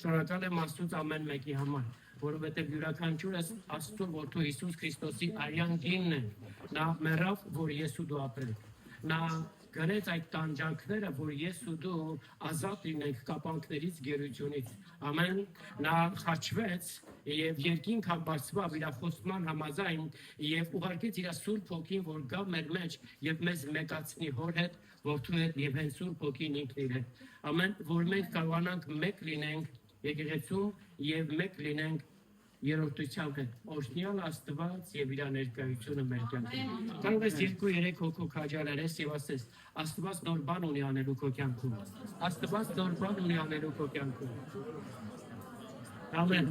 Շնորհակալ եմ Աստծուց ամեն մեկի համար, որովհետև յուրաքանչյուրս Աստծո որդու Հիսուս Քրիստոսի արյան գինն է, նա մեռավ, որ ես ու դու ապրենք, նա գրեց այդ տանջանքները, որ ես ու դու ազատ լինենք կապանքներից գերությունից, ամեն, նա խաչվեց և երկինք բարձրացավ իր խոստման համաձայն և ուղարկեց իր Սուրբ Հոգին, որ գա մեր մեջ և մեզ մեկացնի Հոր հետ, Որդու հետ և հենց Սուրբ Հոգին ինքն իր հետ, ամեն, որ մենք կարողանանք մեկ լինենք եկեղեցում և մեկ լինենք երրորդությամբ հետ, օրհնյալ Աստված և իր ներկայությունը մեր կյանքում։ Կարող ես 2-3 հոգու քաջալերես և ասես, Աստված նոր բան ունի անելու քո կյանքում։ Աստված նոր բան ունի անելու քո կյանքում։ Ամեն։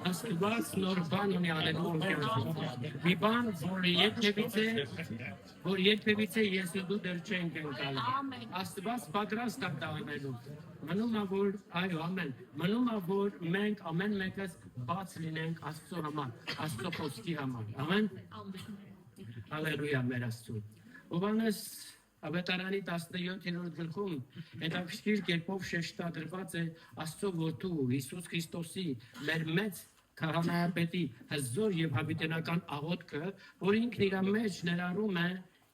Աստված նոր բան ունի անելու քո կյանքում։ Մի բան, որ երբևիցե ես ու դու դեռ չենք ընկալել։ Աստված պատրաստ է դա անելու։ Մնում է, որ, այո, ամեն, մնում է, որ մենք ամեն մեկս բաց լինենք Աստծո համար, Աստծո խոսքի համար, ամեն, հալելույա մեր Աստծուն։ Հովհաննես ավետարանի 17-րդ գլխում հետաքրքիր կերպով շեշտադրված է Աստծո որդու Հիսուս Քրիստոսի մեր մեծ քահանայապետի հզոր և հավիտենական աղոթքը, որ ինքն իր մեջ ներառում է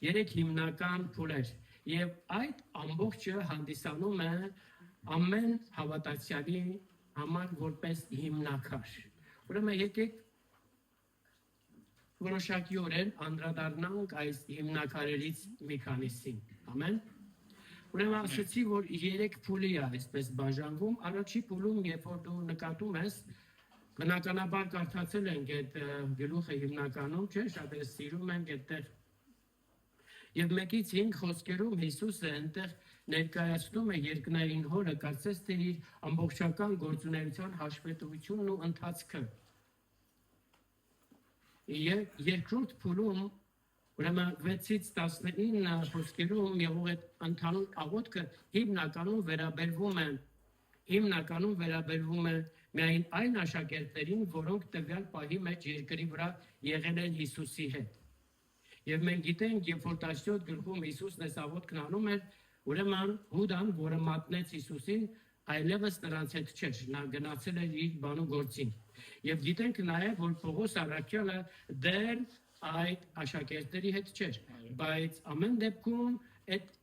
3 հիմնական փուլեր, և այդ ամբողջը հանդիսանում է ամեն հավատացյալի համար որպես հիմնակար։ Ուրեմն եկեք որոշակիորեն անդրադառնանք այս հիմնակարերից մի քանիսին։ Ամեն։ Ուրեմն ասացի, որ 3 փուլի է այսպես բաժանվում, առաջի փուլում, երբ որ դու նկատում ես, բնականաբար կարդացել ենք այդ գլուխը հիմնականում, չէ՞, շատերը սիրում են այդտեղ։ Եվ 1-5 խոսքերում Հիսուսը այնտեղ ներկայացնում է երկնային Հորը, կարծես թե իր ամբողջական գործունեության հաշվետվությունն ու ընթացքը։ Եվ երկրորդ փուլում, ուրեմն 6-ից 19 խոսքերում եղող այդ ընդհանուր աղոթքը հիմնականում վերաբերվում է միայն այն աշակերտներին, որոնք տվյալ պահի մեջ երկրի վրա եղել են Հիսուսի հետ։ Եվ մենք գիտենք, երբ որ 17 գլխում Հիսուսն այս աղոթքն անում էր, ուրեմն Հուդան, որը մատնեց Հիսուսին, այլևս նրանց հետ չէր, նա գնացել էր իր բանու գործին։ Եվ գիտենք նաև, որ Պողոս առաքյալը դեռ այդ աշակերտների հետ չէր, բայց ամեն դեպքում այդ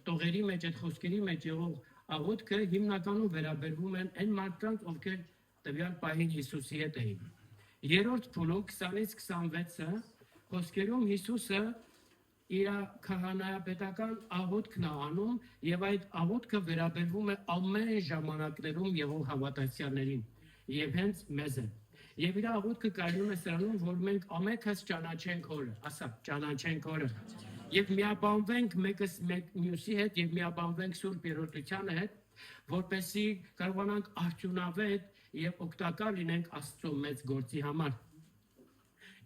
տողերի մեջ, այդ խոսքերի մեջ եղող աղոթքը հիմնականում վերաբերվում են այն մարդկանց, ովքեր տվյալ պահին Հիսուսի հետ էին։ Երրորդ փուլում 20-ից 26-ը խոսքերում Հիսուսը իր քահանայապետական աղոթքն է անում եւ այդ աղոթքը վերաբերվում է ամեն ժամանակներում եղող հավատացյալներին եւ հենց մեզ է։ Եվ իր աղոթքը կայանում է սրանում, որ մենք ամենքս ճանաչենք Հորը, ասա, ճանաչենք Հորը եւ միաբանվենք մեկս մյուսի հետ եւ միաբանվենք Սուրբ Երրորդությանը հետ, որպեսզի կարողանանք արդյունավետ եւ օգտակար լինենք Աստծո մեծ գործի համար։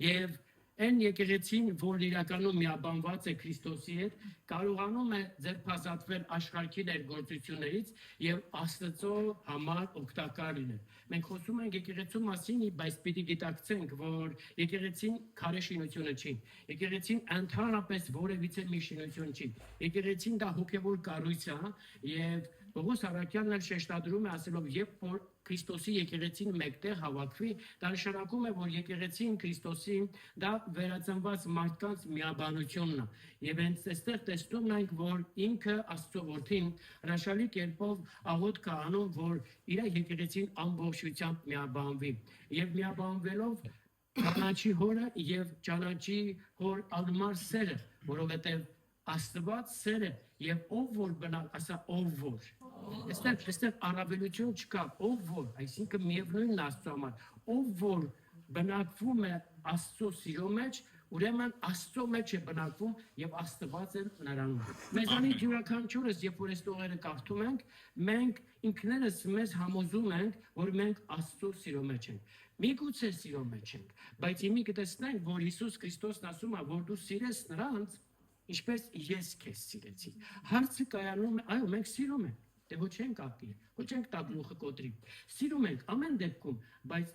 Եվ այն եկեղեցին, որ իրականում միաբանված է Քրիստոսի հետ, կարողանում է ձերբազատվել աշխարհի ներգործություններից եւ Աստծո համար օգտակար լինել։ Մենք խոսում ենք եկեղեցու մասին, բայց պիտի գիտակցենք, որ եկեղեցին քարե շինությունը չի։ Եկեղեցին ընդհանրապես որևիցե մի շինություն չի։ Եկեղեցին դա հոգևոր կառույց է եւ Պողոս առաքյալն էլ շեշտադրում է ասելով, երբ որ Քրիստոսի եկեղեցին մեկտեղ հավաքվի, դա նշանակում է, որ եկեղեցին Քրիստոսին դա վերածնված մարդկանց միաբանությունն է։ Եվ հենց այստեղ տեսնում ենք, որ ինքը Աստծո որդին հրաշալի կերպով աղոթք է անում, որ իր եկեղեցին ամբողջությամբ միաբանվի։ Եվ միաբանվելով ճանաչի Հորը եւ ճանաչի Հոր անմար սերը, որովհետեւ Աստված սեր է եւ ով որ բնավ, ասա ով որ։ Այստեղ առավելություն չկա, ով որ, այսինքն միևնույնն Աստծո համար, ով որ բնակվում է Աստծո սիրո մեջ, ուրեմն Աստծո մեջ է բնակվում եւ Աստված է նրանում։ Մեզանից յուրաքանչյուրս, երբ որ այս տողերը կարդում ենք, մենք ինքներս մեզ համոզում ենք, որ մենք Աստծո սիրո մեջ ենք։ Միգուցե սիրո մեջ ենք, բայց իմի կտեսնենք, որ Հիսուս Քրիստոսն ասում է, որ դու սիրես նրանց, ինչպես ես քեզ սիրեցի։ Հարցը կայանում է, այո, մենք սիրում ենք, դե ոչ ենք ակի, ոչ ենք տագլուխը կոտրի։ Սիրում ենք ամեն դեպքում, բայց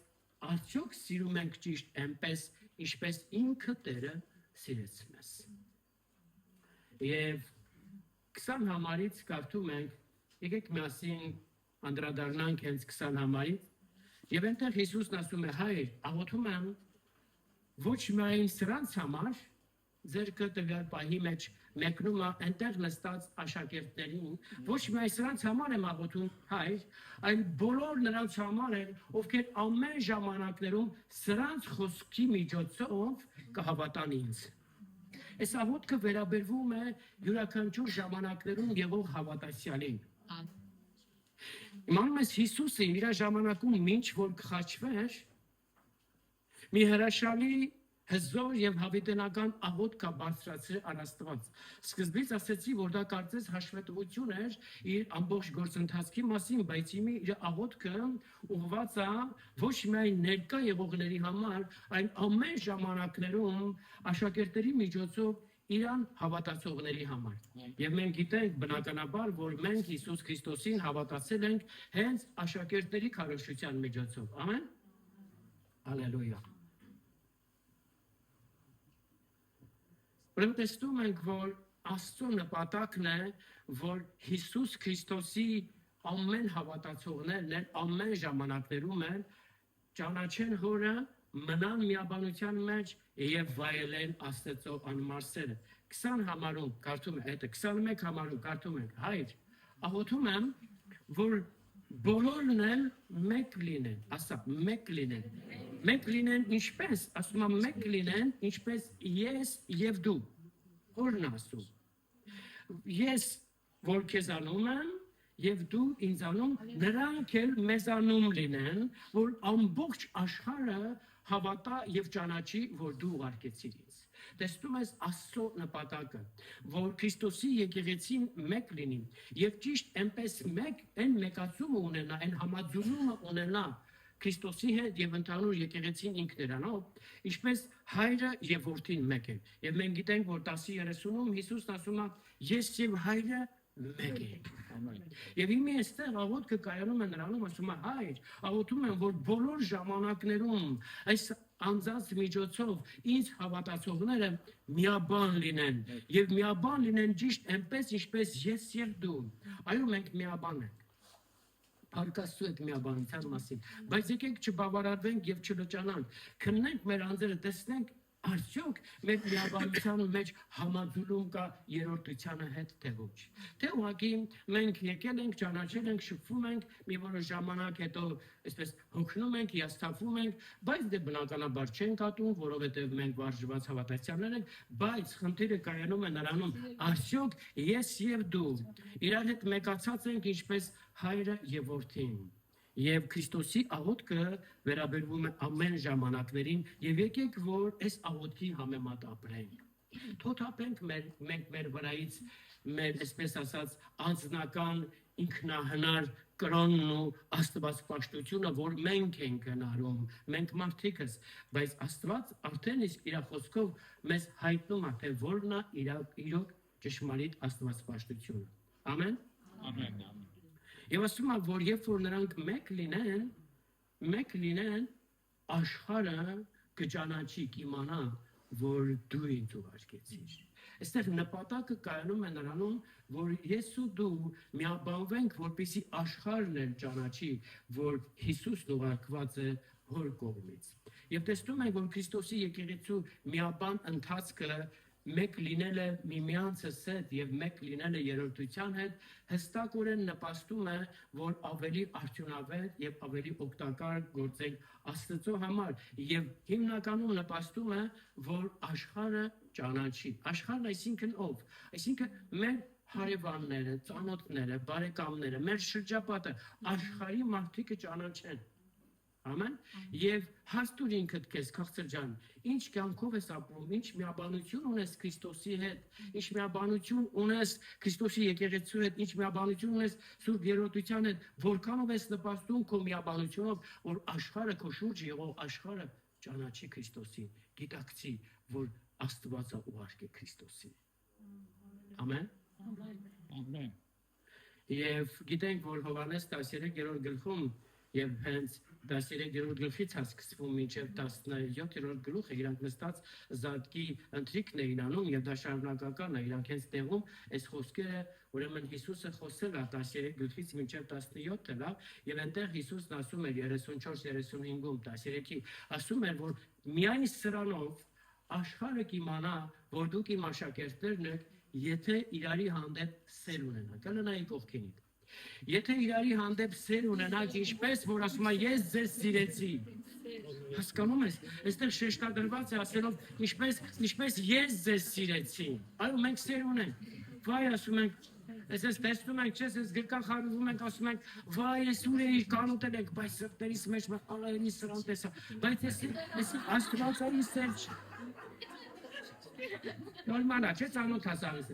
արդյոք սիրում ենք ճիշտ այնպես, ինչպես ինքը Տերը սիրեց մեզ։ Եվ 20 համարից կարդում ենք, եկեք միասին անդրադառնանք հենց 20 համարից, եւ այնտեղ Հիսուսն ասում է. հայր, աղոթում եմ ոչ միայն սրանց համար, ձերքը տվյալ պահի մեջ մեկնում է այնտեղ նստած աշակերտներին, ոչ միայն սրանց համար եմ աղոթում, հայր, այլ բոլոր նրանց համար են, ովքեր ամեն ժամանակներում սրանց խոսքի միջոցով կհավատան ինձ։ Այս աղոթքը վերաբերվում է յուրաքանչյուր ժամանակներում եղող հավատացյալին։ Իմանում ես Հիսուսը իր ժամանակում ինչ որ կխաչվեր, մի հրաշալի հզոր եւ հավիտենական աղոթք է բարձրացրել Աստված։ Սկզբից ասեցի, որ դա կարծես հաշվետվություն էր իր ամբողջ գործընթացի մասին, բայց իր աղոթքը ուղղված է ոչ միայն ներկա եղողների համար, այլ ամեն ժամանակներում աշակերտների միջոցով իրան հավատացողների համար։ Եվ մենք գիտենք բնականաբար, որ մենք Հիսուս Քրիստոսին հավատացել ենք հենց աշակերտների քարոզչության միջոցով։ Ամեն։ Հալելույա։ Ուրեմն տեսնում ենք, որ Աստծո նպատակն է, որ Հիսուս Քրիստոսի ամեն հավատացողներն ամեն ժամանակներում են ճանաչեն Հորը, մնան միաբանության մեջ եւ վայելեն Աստծո անմար սերը։ 20 համարում կարդում ենք, հետո 21 համարում կարդում ենք. հայր, աղոթում եմ, որ բոլորն էլ մեկ լինեն, ասա, մեկ լինեն։ Մեկ լինեն ինչպես, ասում եմ, մեկ լինեն ինչպես ես եւ դու։ Որն ասում։ Ես որ քեզանում եմ եւ դու ինձանում, նրանք էլ մեզանում լինեն, որ ամբողջ աշխարհը հավատա եւ ճանաչի, որ դու ուղարկեցիր ինձ։ Տեսնում ես Աստծո նպատակը, որ Քրիստոսի եկեղեցին մեկ լինի եւ ճիշտ այնպես մեկ այն մեկացումը ունենա, այն համաձուլումը ունենա Քրիստոսի հետ եւ ընդհանուր եկեղեցին ինքներանով, ինչպես հայրը եւ որդին մեկ են։ Եվ մենք գիտենք, որ 10:30-ում Հիսուսն ասում է. ես եւ հայրը մեկ ենք։ Եվ իմի այստեղ աղոթքը կայանում է նրանում, ասում է. հայր, աղոթում եմ, որ բոլոր ժամանակներում այս անձանց միջոցով ինձ հավատացողները միաբան լինեն եւ միաբան լինեն ճիշտ այնպես, ինչպես ես եւ դու։ Այո, մենք միաբան ենք։ Արկաստու հետ միաբանության մասին, բայց եկեք չբավարարվենք եւ չլճանանք, քննենք մեր անձերը, տեսնենք արդյոք մեր միաբանության մեջ համաձուլում կա երրորդությանը հետ թե ոչ։ Թե ուղղակի մենք եկել ենք, ճանաչել ենք, շփվում ենք, մի որոշ ժամանակ հետո այսպես հոգնում ենք, հիասթափվում ենք, բայց դե բնականաբար չենք ատում, որովհետեւ մենք վարժված հավատացյալներ ենք, բայց խնդիրը կայանում է նրանում, արդյոք ես եւ դու իրար հետ մեկացած ենք ինչպես հայրը եւ որդին։ Եվ Քրիստոսի աղոթքը վերաբերվում է ամեն ժամանակներին եւ եկեք որ այս աղոթքի համեմատ ապրենք։ Թոթափենք մենք մեր վրայից մեր այսպես ասած անձնական ինքնահնար կրոնն ու աստվածպաշտությունը, որ մենք ենք գնարում, մենք մարդիկս, բայց Աստված արդեն իսկ իր խոսքով մեզ հայտնում է, թե որն է իրոք ճշմարիտ աստվածպաշտությունը։ Ամեն։ Ամեն։ Եվ ասում եմ, որ երբ որ նրանք մեկ լինեն, աշխարհը կճանաչի, կիմանա, որ դու ինձ ուղարկեցիր։ Այստեղ նպատակը կայանում է նրանում, որ ես ու դու միաբանվենք, որպեսզի աշխարհն էլ ճանաչի, որ Հիսուսն ուղարկված է Հոր կողմից։ Եվ տեսնում ենք, որ Քրիստոսի եկեղեցու միաբան ընթացքը մեկ լինելը միմյանցս հետ եւ մեկ լինելը երրորդության հետ հստակորեն նպաստում է, որ ավելի արդյունավետ եւ ավելի օգտակար գործենք Աստծո համար եւ հիմնականում նպաստում է, որ աշխարհը ճանաչի։ Աշխարհն այսինքն ով։ Այսինքն մեր հարևանները, ծանոթները, բարեկամները, մեր շրջապատը, աշխարհի մարդիկը ճանաչեն։ Ամեն։ Եվ հաստուր ինքդ քեզ քաղցր ջան, ինչ կյանքով ես ապրում, ինչ միաբանություն ունես Քրիստոսի հետ, ինչ միաբանություն ունես Քրիստոսի եկեղեցու հետ, ինչ միաբանություն ունես Սուրբ Երրորդության հետ, որքանով ես նպաստում քո միաբանությունով, որ աշխարհը քո շուրջ եղող աշխարհը ճանաչի Քրիստոսին, գիտակցի, որ Աստվածը ուղարկե Քրիստոսին։ Ամեն։ Ամեն։ Եվ գիտենք, որ Հովհաննես 13-րդ գլխում եւ հենց 13-րդ գլխից հասկացվում մինչև 17-րդ գլուխը իրանք նստած զատկի ընթրիքն էին անում եւ դա շարունակական է իրանք հենց տեղում այս խոսքերը ուրեմն Հիսուսը խոսել է 13 գլխից մինչև 17-ը լավ եւ այնտեղ Հիսուսն ասում էր 34-35-ում 13-ի ասում էր որ միայն սրանով աշխարհը կիմանա որ դուք իմ աշակերտներն եք եթե իրարի հանդեպ սեր ունենաք կլնայի կողքինիդ Եթե իրարի հանդեպ սեր ունենաք, ինչպես, որ ասում է, ես ձեզ սիրեցի, հասկանում ես, այստեղ շեշտադրված է ասելով, ինչպես ես ձեզ սիրեցի, այո, մենք սեր ունենք, վայ, ասում ենք, ես տեսնում ենք, չես, ես գրկան խարուվում ենք, ասում ենք, վայ, ես ուր էի կանուտել ենք, բայց սրտերիս մեջ մենք ալայնի սրան տեսա, բայց ես աստվածային սեր չէ, նորմալ է, չէ, ծանոթ հասավես,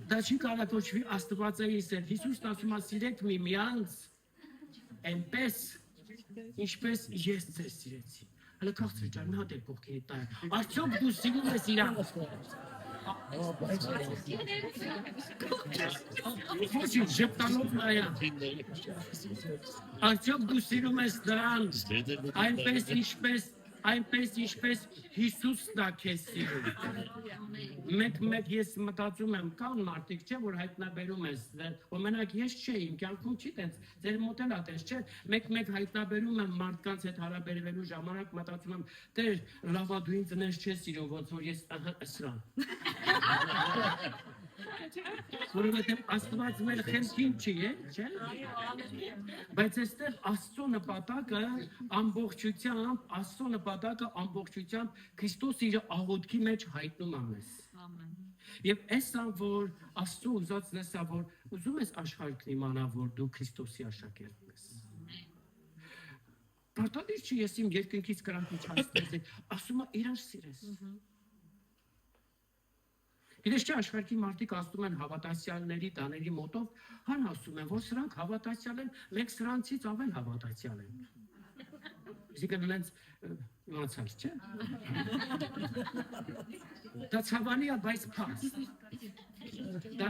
Դա չի կարող կոչվի աստվածային սեր։ Հիսուսն ասում է սիրեք միմյանց այնպես ինչպես ես ձեզ սիրեցի։ Հələ քաղցր ջան, մի հատ էլ կողքին տա։ Արդյոք դու սիրում ես իրան։ Ոչինչ ժպտանոց նայա։ Արդյոք դու սիրում ես նրան այնպես ինչպես Հիսուսն է քեզ սիրում։ Մեկ ես մտածում եմ, կան մարդիկ չէ, որ հայտնաբերում ես, օրինակ ես չէի, իմ կյանքում չի տենց, ձեր մոտ էլ ա տենց, չէ, մեկ հայտնաբերում եմ մարդկանց հետ հարաբերվելու ժամանակ մտածում եմ, Տեր, լավա դու ինձ նես չես սիրում, ոնց որ ես սրան։ Որովհետև Աստված մեր խելքին չի, չէ՞։ Բայց այստեղ Աստծո նպատակը ամբողջությամբ Քրիստոս իր աղոթքի մեջ հայտնում է մեզ։ Եվ այսան որ Աստծո ուզածն է, որ ուզում ես աշխարհն իմանա, որ դու Քրիստոսի աշակերտն ես։ Պարտադիր չի ես իմ երկնքից կրանքի չհասնեցի, ասում է իրան սիրես։ Գիտես չէ, աշխարհի մարդիկ ասում են հավատացյալների տաների մոտով, հան ասում են, որ սրանք հավատացյալ են, մենք սրանցից ավել հավատացյալ ենք։ Այսինքն նրանց իմացած, չէ՞։ Դա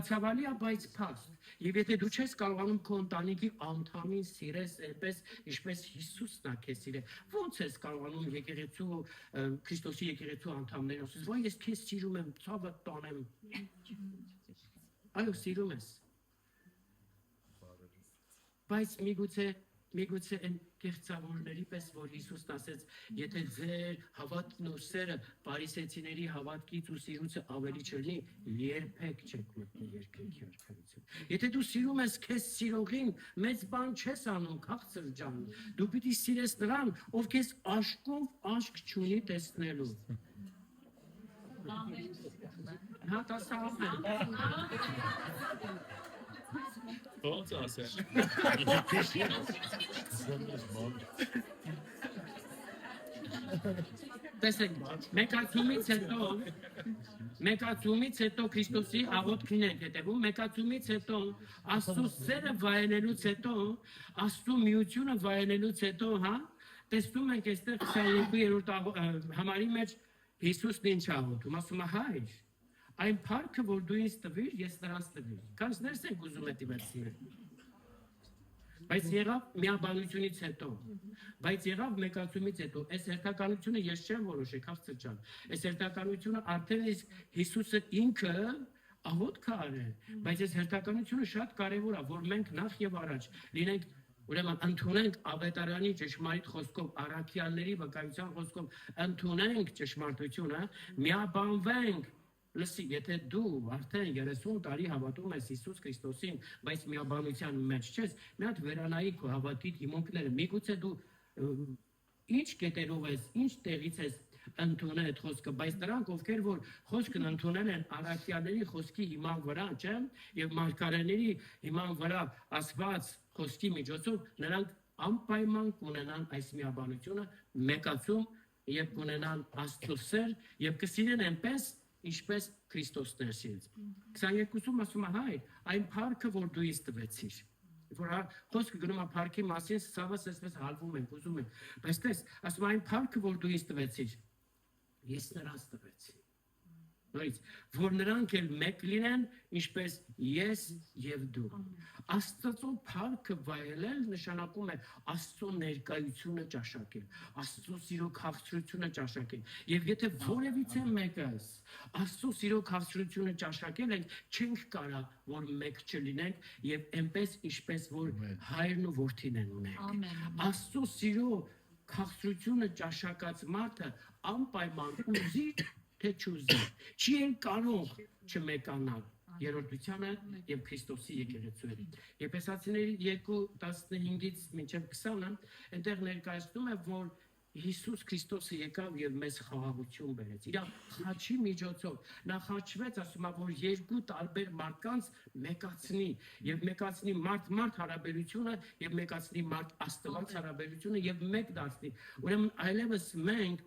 ցավալի է, բայց փաստ։ Եվ եթե դու չես կարողանում քո ընտանիքի անդամին սիրես այնպես, ինչպես Հիսուսն է քեզ սիրել, ո՞նց ես կարողանում եկեղեցու Քրիստոսի եկեղեցու անդամներին ասես, «Ոայ ես քեզ սիրում եմ, ցավը տանեմ»։ Այո, սիրում ես։ Բայց միգուցե այն կեղծավորների պես, որ Հիսուսն ասեց, եթե ձեր հավատքն ու սերը պարիսեցիների հավատքից ու սիրուցը ավելի չլինի, երբեք չեք մտնի երկնքի արքայություն։ Եթե դու սիրում ես քեզ սիրողին, մեծ բան չես անում, քաղցր ջան, դու պիտի սիրես նրան, ով քեզ աշկով աշկ չունի տեսնելու։ Հա, տասավ Ոնց ասեմ։ Տեսեք, մեկացումից հետո Քրիստոսի աղոթքին ենք հետևում, մեկացումից հետո Աստծո սերը վայելելուց հետո, Աստծո միությունը վայելելուց հետո, հա, տեսնում ենք այստեղ 22-րդ համարի մեջ Հիսուսն ինչ աղոթում, ասում է հայր, այն փառքը, որ դու ինձ տվիր, ես նրանց տվիր։ Կանցներս ենք ուզում էդի վերցնել։ Բայց եղավ միաբանությունից հետո, բայց եղավ մեկացումից հետո, այս հերթականությունը ես չեմ որոշել, քաղցր ջան, այս հերթականությունը արդեն իսկ Հիսուսը ինքը աղոթք է արել, բայց այս հերթականությունը շատ կարևոր է, որ մենք նախ եւ առաջ լինենք Ուրեմն ընդունենք ավետարանի ճշմարիտ խոսքով, առաքյալների վկայության խոսքով, ընդունենք ճշմարտությունը, միաբանվենք Լսի, եթե դու արդեն 30 տարի հավատում ես Հիսուս Քրիստոսին, բայց միաբանության մեջ չես, մի հատ վերանայի քո հավատի հիմունքները, միգուցե դու ինչ կետերով ես, ինչ տեղից ես ընդունել այդ խոսքը, բայց նրանք, ովքեր որ խոսքն ընդունել են առաքյալների խոսքի հիման վրա, չէ՞, եւ մարգարեների հիման վրա ասված խոսքի միջոցով, նրանք անպայման կունենան այս միաբանությունը, մեկացում եւ կունենան Աստծո սեր եւ կսիրեն այնպես ինչպես Քրիստոսն էր սիրել։ 22-ում ասում է հայր, այն փառքը, որ դու ինձ տվեցիր։ Որ խոսքը գնում է փառքի մասին, սավս այսպես հալվում ենք, ուզում ենք։ Բայց տես, ասում է այն փառքը, որ դու ինձ տվեցիր, ես նրանց տվեցի։ Նույնիսկ որ նրանք էլ մեկ լինեն, ինչպես ես եւ դու։ Աստծո փառքը վայելել նշանակում է Աստծո ներկայությունը ճաշակել, Աստծո սիրո քաղցրությունը ճաշակել։ Եվ եթե որևիցե մեկս Աստծո սիրո քաղցրությունը ճաշակել ենք, չենք կարա որ մեկ չլինենք եւ այնպես ինչպես որ հայրն ու որդին են ունենք։ Աստծո սիրո քաղցրությունը ճաշակած մարդը անպայման ուզի թե չուզի, չի են կարող չմեկանալ երրորդությանը եւ Քրիստոսի եկեղեցու։ Եփեսացիների 2:15-ից մինչեւ 20-ը այնտեղ ներկայացնում է, որ Հիսուս Քրիստոսը եկավ եւ մեզ խաղաղություն բերեց։ Իր խաչի միջոցով նա խաչվեց, ասում է, որ երկու տարբեր մարդկանց մեկացնի եւ մեկացնի մարդ հարաբերությունը եւ մեկացնի մարդ Աստված հարաբերությունը եւ մեկ դարձնի։ Ուրեմն այլևս մենք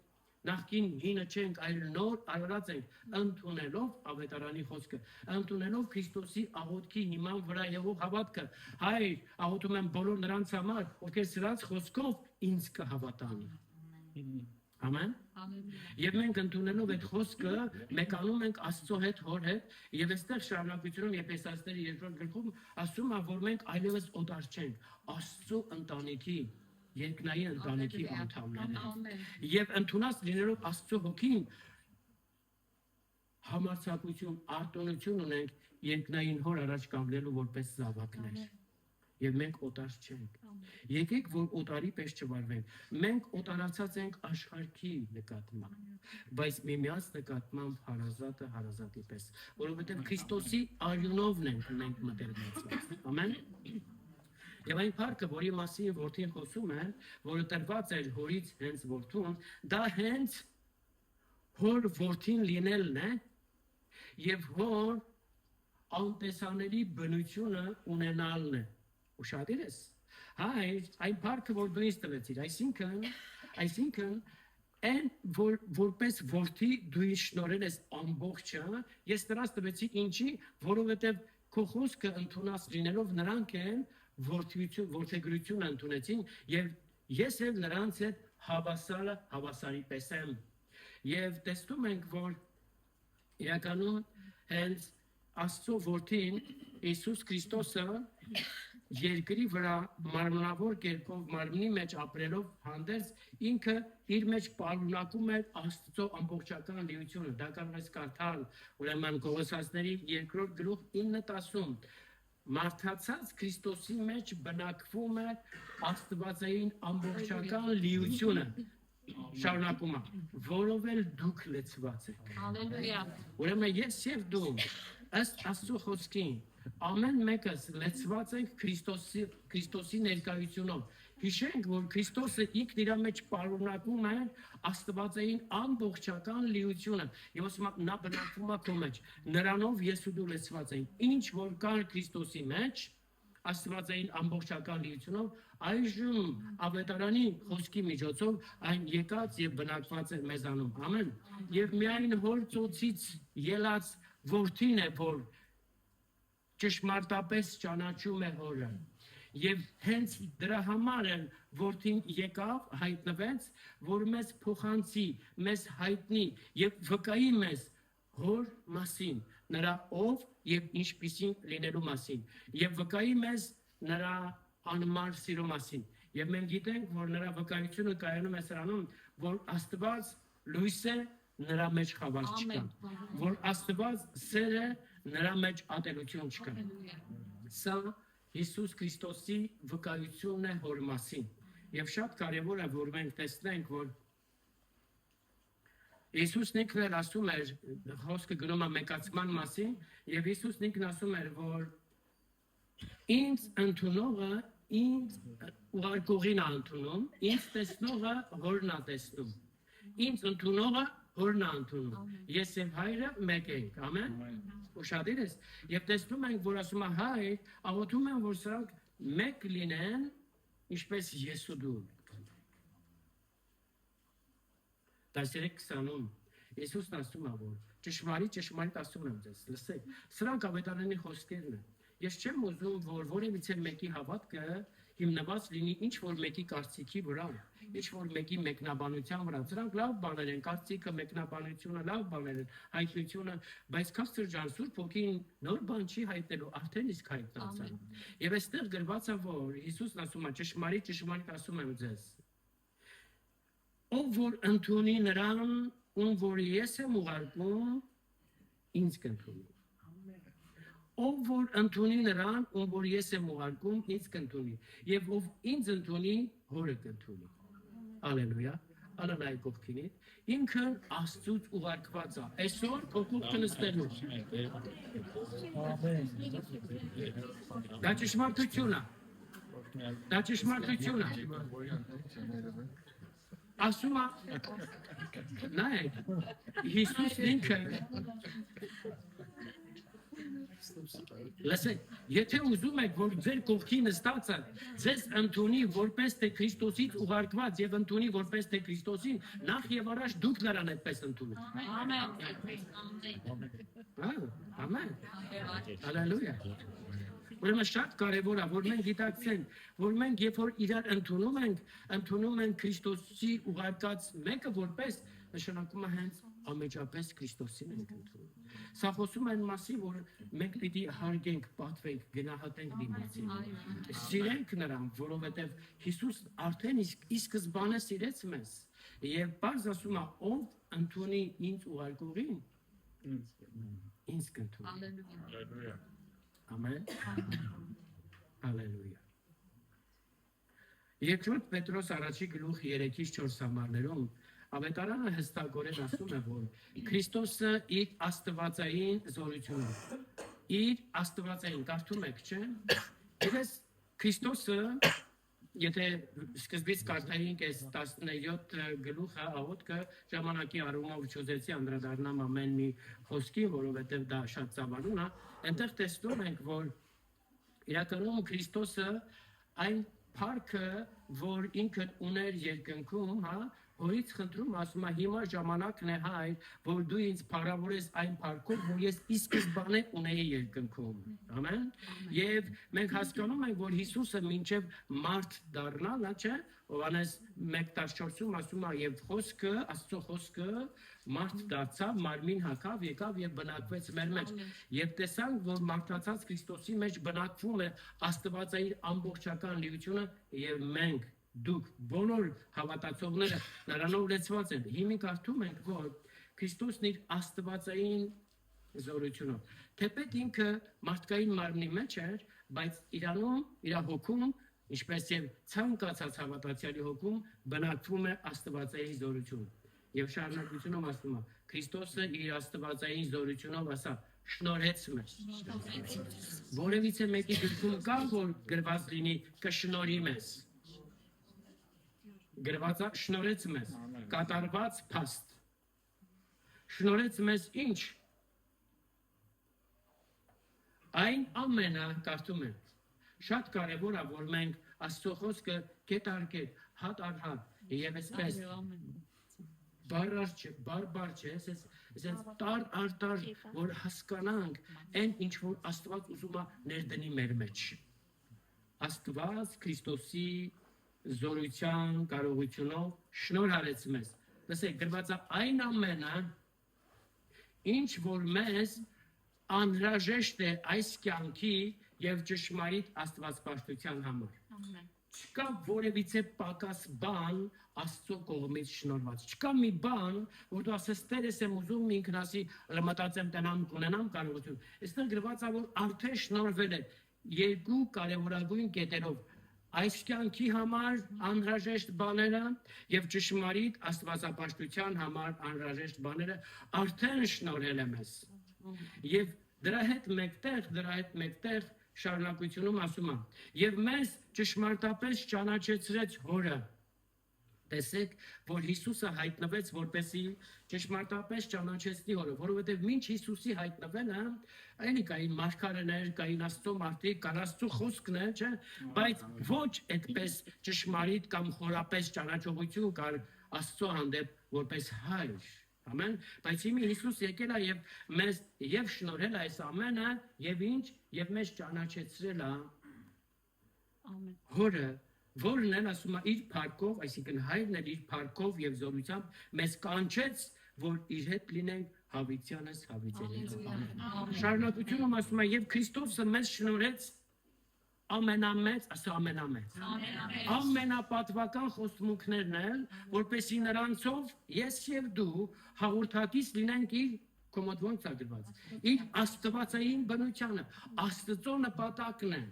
նախքին հինը չենք, այլ նոր արարած ենք, ընդունելով ավետարանի խոսքը, ընդունելով Քրիստոսի աղոթքի հիման վրա եղող հավատքը։ Հայր, աղոթում եմ բոլոր նրանց համար, ովքեր սրանց խոսքով ինձ կհավատան։ Ամեն։ Եվ մենք ընդունելով այդ խոսքը մեկանում ենք Աստծո հետ, Հոր հետ, եւ այստեղ շարունակությունում Եփեսացիների 2-րդ գլխում ասում է, որ մենք այլևս օտար չենք, Աստծո ընտանիքի երկնային ընտանիքի անդամներ եւ ընդունած լինելով Աստծո հոգին համարձակություն, արտոնություն ունենք երկնային Հոր առաջ կանգնելու որպես զավակներ եւ մենք օտար չենք։ Եկեք որ օտարի պես չվարվենք։ Մենք օտարացած ենք աշխարհի նկատմամբ, բայց միմյանց նկատմամբ հարազատը հարազատի պես, որովհետեւ Քրիստոսի արյունովն ենք մենք մտերմացած։ Ամեն։ Եվ այն փառքը, որի մասին որդին խոսում է, որը տրված էր հորից հենց որդուն, դա հենց հոր որդին լինելն է եւ հոր անտեսանելի բնությունը ունենալն է։ Ուշադիր ես։ Հայր, այն փառքը, որ դու ինձ տվեցիր, այսինքն այն որպես որդի դու ինձ շնորհել ես ամբողջը, ես նրանց տվեցի ինչի, որովհետեւ քո խոսքը ընդունած լինելով նրանք են որդեգրություն ընդունեցին եւ ես էլ նրանց հետ հավասարը հավասարի պես եմ եւ տեսնում ենք որ իրականում հենց Աստծո որդին Հիսուս Քրիստոսը երկրի վրա մարմնավոր կերպով մարմնի մեջ ապրելով հանդերձ ինքը իր մեջ պարունակում է Աստծո ամբողջական լիությունը դա կարող ես կարդալ ուրեմն Կողոսացիների 2-րդ գլուխ 9-10 Մարդացած Քրիստոսի մեջ բնակվում է Աստվածային ամբողջական լիությունը շարունակում է որով էլ դուք լեցված եք Հալելույա Ուրեմն ես եւ դու ըստ Աստծո խոսքին ամեն մեկս լեցված ենք Քրիստոսի ներկայությունով հիշենք որ Քրիստոսը ինքն իր մեջ պարունակում է Աստվածային ամբողջական լիությունը եւ ասում է նա բնակվում է քո մեջ նրանով ես ու դու լեցված ենք ինչ որ կար Քրիստոսի մեջ Աստվածային ամբողջական լիությունով այժմ ավետարանի խոսքի միջոցով այն եկած եւ բնակված է մեզանում ամեն եւ միայն հոր ծոցից ելած որդին է որ ճշմարտապես ճանաչում է հորը եւ հենց դրա համար էլ որդին եկավ հայտնվեց որ մեզ փոխանցի մեզ հայտնի եւ վկայի մեզ հոր մասին նրա ով եւ ինչպիսին լինելու մասին եւ վկայի մեզ նրա անմար սիրո մասին եւ մենք գիտենք որ նրա վկայությունը կայանում է սրանում որ Աստված լույս է նրա մեջ խավար չկա որ Աստված սեր է նրա մեջ ատելություն չկա սա Հիսուս Քրիստոսի վկայությունն է հոր մասին եւ շատ կարեւոր է որ մենք տեսնենք որ Հիսուսն ինքն ասում էր խոսքը գնում է մեկացման մասին եւ Հիսուսն ինքն ասում էր որ ինձ ընդունողը ինձ ուղարկողին ընդունում ինձ տեսնողը հորն է տեսնում ինձ ընդունողը հորն է ընդունում ես եւ հայրը մեկ ենք ամեն ուշադիր ես եւ տեսնում ենք որ ասում է հայր աղոթում եմ որ սրանք մեկ լինեն ինչպես ես ու դու Դասերեք 20-ում Հիսուսն ասում է որ ճշմարիտ ասում եմ ձեզ լսեք սրանք ավետարանի խոսքերն են Ես չեմ ուզում, որ որևիցե մեկի հավատքը հիմնված լինի ինչ որ մեկի կարծիքի վրա, ինչ որ մեկի մեկնաբանության վրա։ Սրանք լավ բաներ են, կարծիքը, մեկնաբանությունը լավ բաներ են, հայտնությունը, բայց Քաստր ջան, Սուրբ Հոգին նոր բան չի հայտնելու, արդեն իսկ հայտնացան։ Եվ այստեղ գրված է, որ Հիսուսն ասում է, ճշմարիտ ասում եմ ձեզ, ով որ ընդունի նրան, ում որ ես եմ ուղարկում, ինձ կընդունի։ Ով որ ընդունի նրան, ում որ ես եմ ուղարկում, ինձ կընդունի, եւ ով ինձ ընդունի, հորը կընդունի։ Ալելույա, ալելայ կողքինից, ինքը Աստծուց ուղարկված է։ Այսօր փոքր կնստելու։ Դա ճշմարտություն է։ Դա ճշմարտություն է։ Ասում է, նայեք, Հիսուսն ինքը Լսեք, եթե ուզում եք, որ ձեր կողքի նստածը ձեզ ընդունի որպես թե Քրիստոսից ուղարկված եւ ընդունի որպես թե Քրիստոսին, նախ եւ առաջ դուք նրան այդպես ընդունեք։ Ամեն։ Հալելույա։ Ուրեմն շատ կարևոր է, որ մենք գիտակցենք, որ մենք երբ որ իրար ընդունում ենք Քրիստոսի ուղարկած մեկը որպես նշանակում է հենց ամեջապես Քրիստոսին ենք ընդունում։ Սա խոսում է այն մասին, որ մենք պիտի հարգենք, պատվենք, գնահատենք դիմացին։ Սիրենք նրան, որովհետև Հիսուս արդեն ի սկզբանե սիրեց մեզ։ Եվ բարձ ասում է, ով ընդունի ինձ ուղարկողին, ինձ կընդունի։ Ամեն։ Հալելույա։ Երկրորդ Պետրոս առաջի գլուխ 3-ից 4 համարներում Ավետարանը հստակորեն ասում է, որ Քրիստոսը իր աստվածային զորությունով, իր աստվածային, կարդում եք, չէ՞։ Ես Քրիստոսը, եթե սկզբից կարդայինք այս 17 գլուխը, աղոթքը ժամանակի առումով չուզեցի անդրադառնամ ամեն մի խոսքին, որովհետև դա շատ ծավալուն է, այնտեղ տեսնում ենք, որ իրականում Քրիստոսը այն փառքը, որ ինքն ուներ երկնքում, հա, Հորից խնդրում ասում է հիմա ժամանակն է հայր, որ դու ինձ փառավորես այն փառքով, որ ես ի սկզբանե ունեի երկնքում։ Ամեն։ Եվ մենք հասկանում ենք, որ Հիսուսը մինչև մարդ դառնալը, չէ՞, Հովհաննես 1:14-ում ասում է եւ խոսքը, Աստծո խոսքը մարդ դարձավ, մարմին հագավ, եկավ եւ բնակվեց մեր մեջ։ Եվ տեսանք, որ մարդացած Քրիստոսի մեջ բնակվում է աստվածային ամբողջական լիությունը եւ մենք դուք բոլոր հավատացողները նրանով լեցված են։ Հիմիկ արդում ենք, որ Քրիստոսն իր աստվածային զորությունով, թեպետ ինքը մարդկային մարմնի մեջ էր, բայց իրանում, իր հոգում, ինչպես եւ ցանկացած հավատացյալի հոգում բնակվում է աստվածային զորություն։ Եվ շարունակությունում ասում է, Քրիստոսը իր աստվածային զորությունով ասա, շնորհեց մեզ։ Որևիցե մեկի գրքում կա, որ գրված լինի կշնորհի մեզ։ Գրվածա շնորհեց մեզ, կատարված փաստ։ Շնորհեց մեզ ինչ։ Այն ամենը կարդում ենք։ Շատ կարևոր է, որ մենք Աստծո խոսքը կետ առ կետ, հատ առ հատ, եւ այսպես բարբար չէ, այսպես տար առ տար, որ հասկանանք այն ինչ որ Աստված ուզում է ներդնի մեր մեջ։ Աստված Քրիստոսի զորության կարողությունով շնորհ արեց մեզ։ Լսեք, գրված է այն ամենը, ինչ որ մեզ անհրաժեշտ է այս կյանքի եւ ճշմարիտ աստվածպաշտության համար։ Չկա որևիցե պակաս բան Աստծո կողմից շնորհված։ Չկա մի բան, որ դու ասես Տեր ես եմ ուզում ինքն ասի մտածեմ տնամ կունենամ կարողություն։ Այստեղ գրված է որ արդեն շնորհվել է երկու կարևորագույն կետերով։ Այս կյանքի համար անհրաժեշտ բաները եւ ճշմարիտ աստվածապաշտության համար անհրաժեշտ բաները արդեն շնորհել է մեզ։ Եվ դրա հետ մեկտեղ շարունակությունում ասում է. եւ մեզ ճշմարտապես ճանաչեցրեց Հորը։ Տեսեք, որ Հիսուսը հայտնվեց որպեսզի ճշմարտապես ճանաչեցնի Հորը, որովհետև մինչ Հիսուսի հայտնվելը, այնի կային մարգարեներ, կային Աստծո մարդիկ, կան Աստծո խոսքն է, չէ՞, բայց ոչ այդպես ճշմարիտ կամ խորապես ճանաչողություն կար Աստծո հանդեպ որպես հայր։ Ամեն, բայց իմի Հիսուս եկել է եւ մեզ եւ շնորհել է այս ամենը եւ ինչ եւ մեզ ճանաչեցրել է Ամեն։ Հորը, որն էլ ասում է իր փառքով, այսինքն հայրն էլ իր փառքով եւ զորությամբ մեզ կանչեց, որ իր հետ լինենք հավիտյանս հավիտյանից։ Շարունակությունում ասում է եւ Քրիստոսը մեզ շնորհեց ամենամեծ, ասա ամենամեծ։ Ամենապատվական խոստումներն էլ, որպեսզի նրանցով ես եւ դու հաղորդակից լինենք իր կոմոդ ոնց է գրված։ Իր աստվածային բնությանը, Աստծո նպատակն է,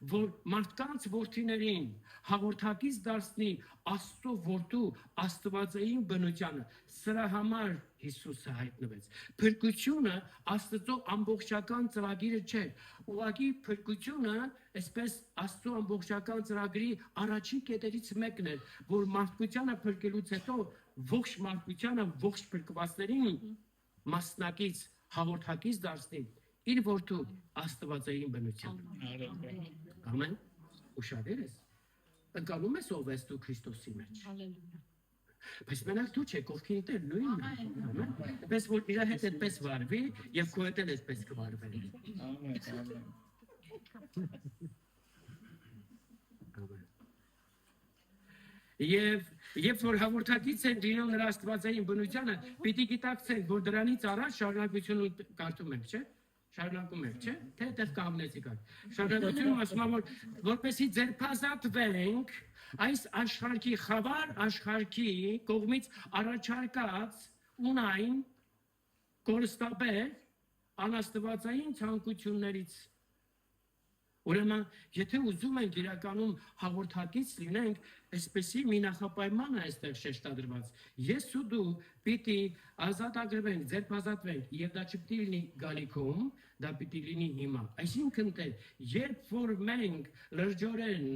որ մարդկանց որդիներին հաղորդակից դարձնի Աստծո որդու աստվածային բնությանը։ Սրա համար Հիսուսը հայտնվեց։ Փրկությունը Աստծո ամբողջական ծրագիրը չէ։ Ուղղակի փրկությունը, այսպես Աստծո ամբողջական ծրագրի առաջին կետերից մեկն էր, որ մարդկությանը փրկելուց հետո ողջ մարդկությանը ողջ փրկվածներին մասնակից հաղորդակից դարձնի իր որդու աստվածային բնությանը։ Ամեն։ Ուշադիր ես։ Ընկալում ես ով ես դու Քրիստոսի մեջ։ Հալելույա։ Բայց մենակ դու չէ, կողքին դեր նույնն է։ Ամեն։ Պես որ իր հետ այդպես վարվի եւ քո հետ էլ այդպես կվարվի։ Ամեն, ամեն։ Ամեն։ Եվ որ հաղորդակից են դինում նրա աստվածային բնությանը, պիտի գիտակցենք, որ դրանից առաջ շարունակությունը կարդում ենք, չէ՞։ Շարունակում եք, չէ՞։ Թե այդտեղ կանգնեցիք այդ։ Շարունակությունում ասում է, որպեսզի ձերբազատվենք այս աշխարհի խավար աշխարհի կողմից առաջարկած ունայն կորստաբեր անաստվածային ցանկություններից։ Ուրեմն, եթե ուզում ենք իրականում հաղորդակից լինենք, այսպեսի մի նախապայման է այստեղ շեշտադրված։ Ես ու դու պիտի ազատագրվենք, ձերբազատվենք, եւ դա չպիտի լինի գալիքում, դա պիտի լինի հիմա։ Այսինքն թե երբ որ մենք լրջորեն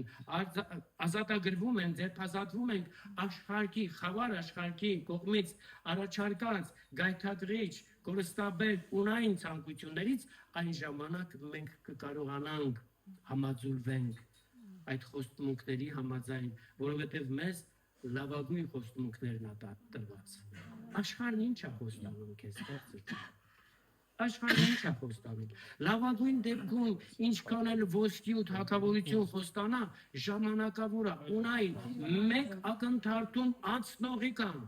ազատագրվում ենք, ձերբազատվում ենք աշխարհի խավար աշխարհի կողմից առաջարկած գայթակղիչ կորստաբեր ունային ցանկություններից, այն ժամանակ մենք կկարողանանք համաձուլվենք այդ խոստումների համաձայն, որովհետև մեզ լավագույն խոստումներն է տրված։ Աշխարհն ինչ է խոստանում քեզ, բարձր։ Աշխարհն ինչ է խոստանում։ Լավագույն դեպքում ինչքան էլ ոսկի ու թակավորություն խոստանա, ժամանակավոր է, ունայն մեկ ակնթարթում անցնողի կան։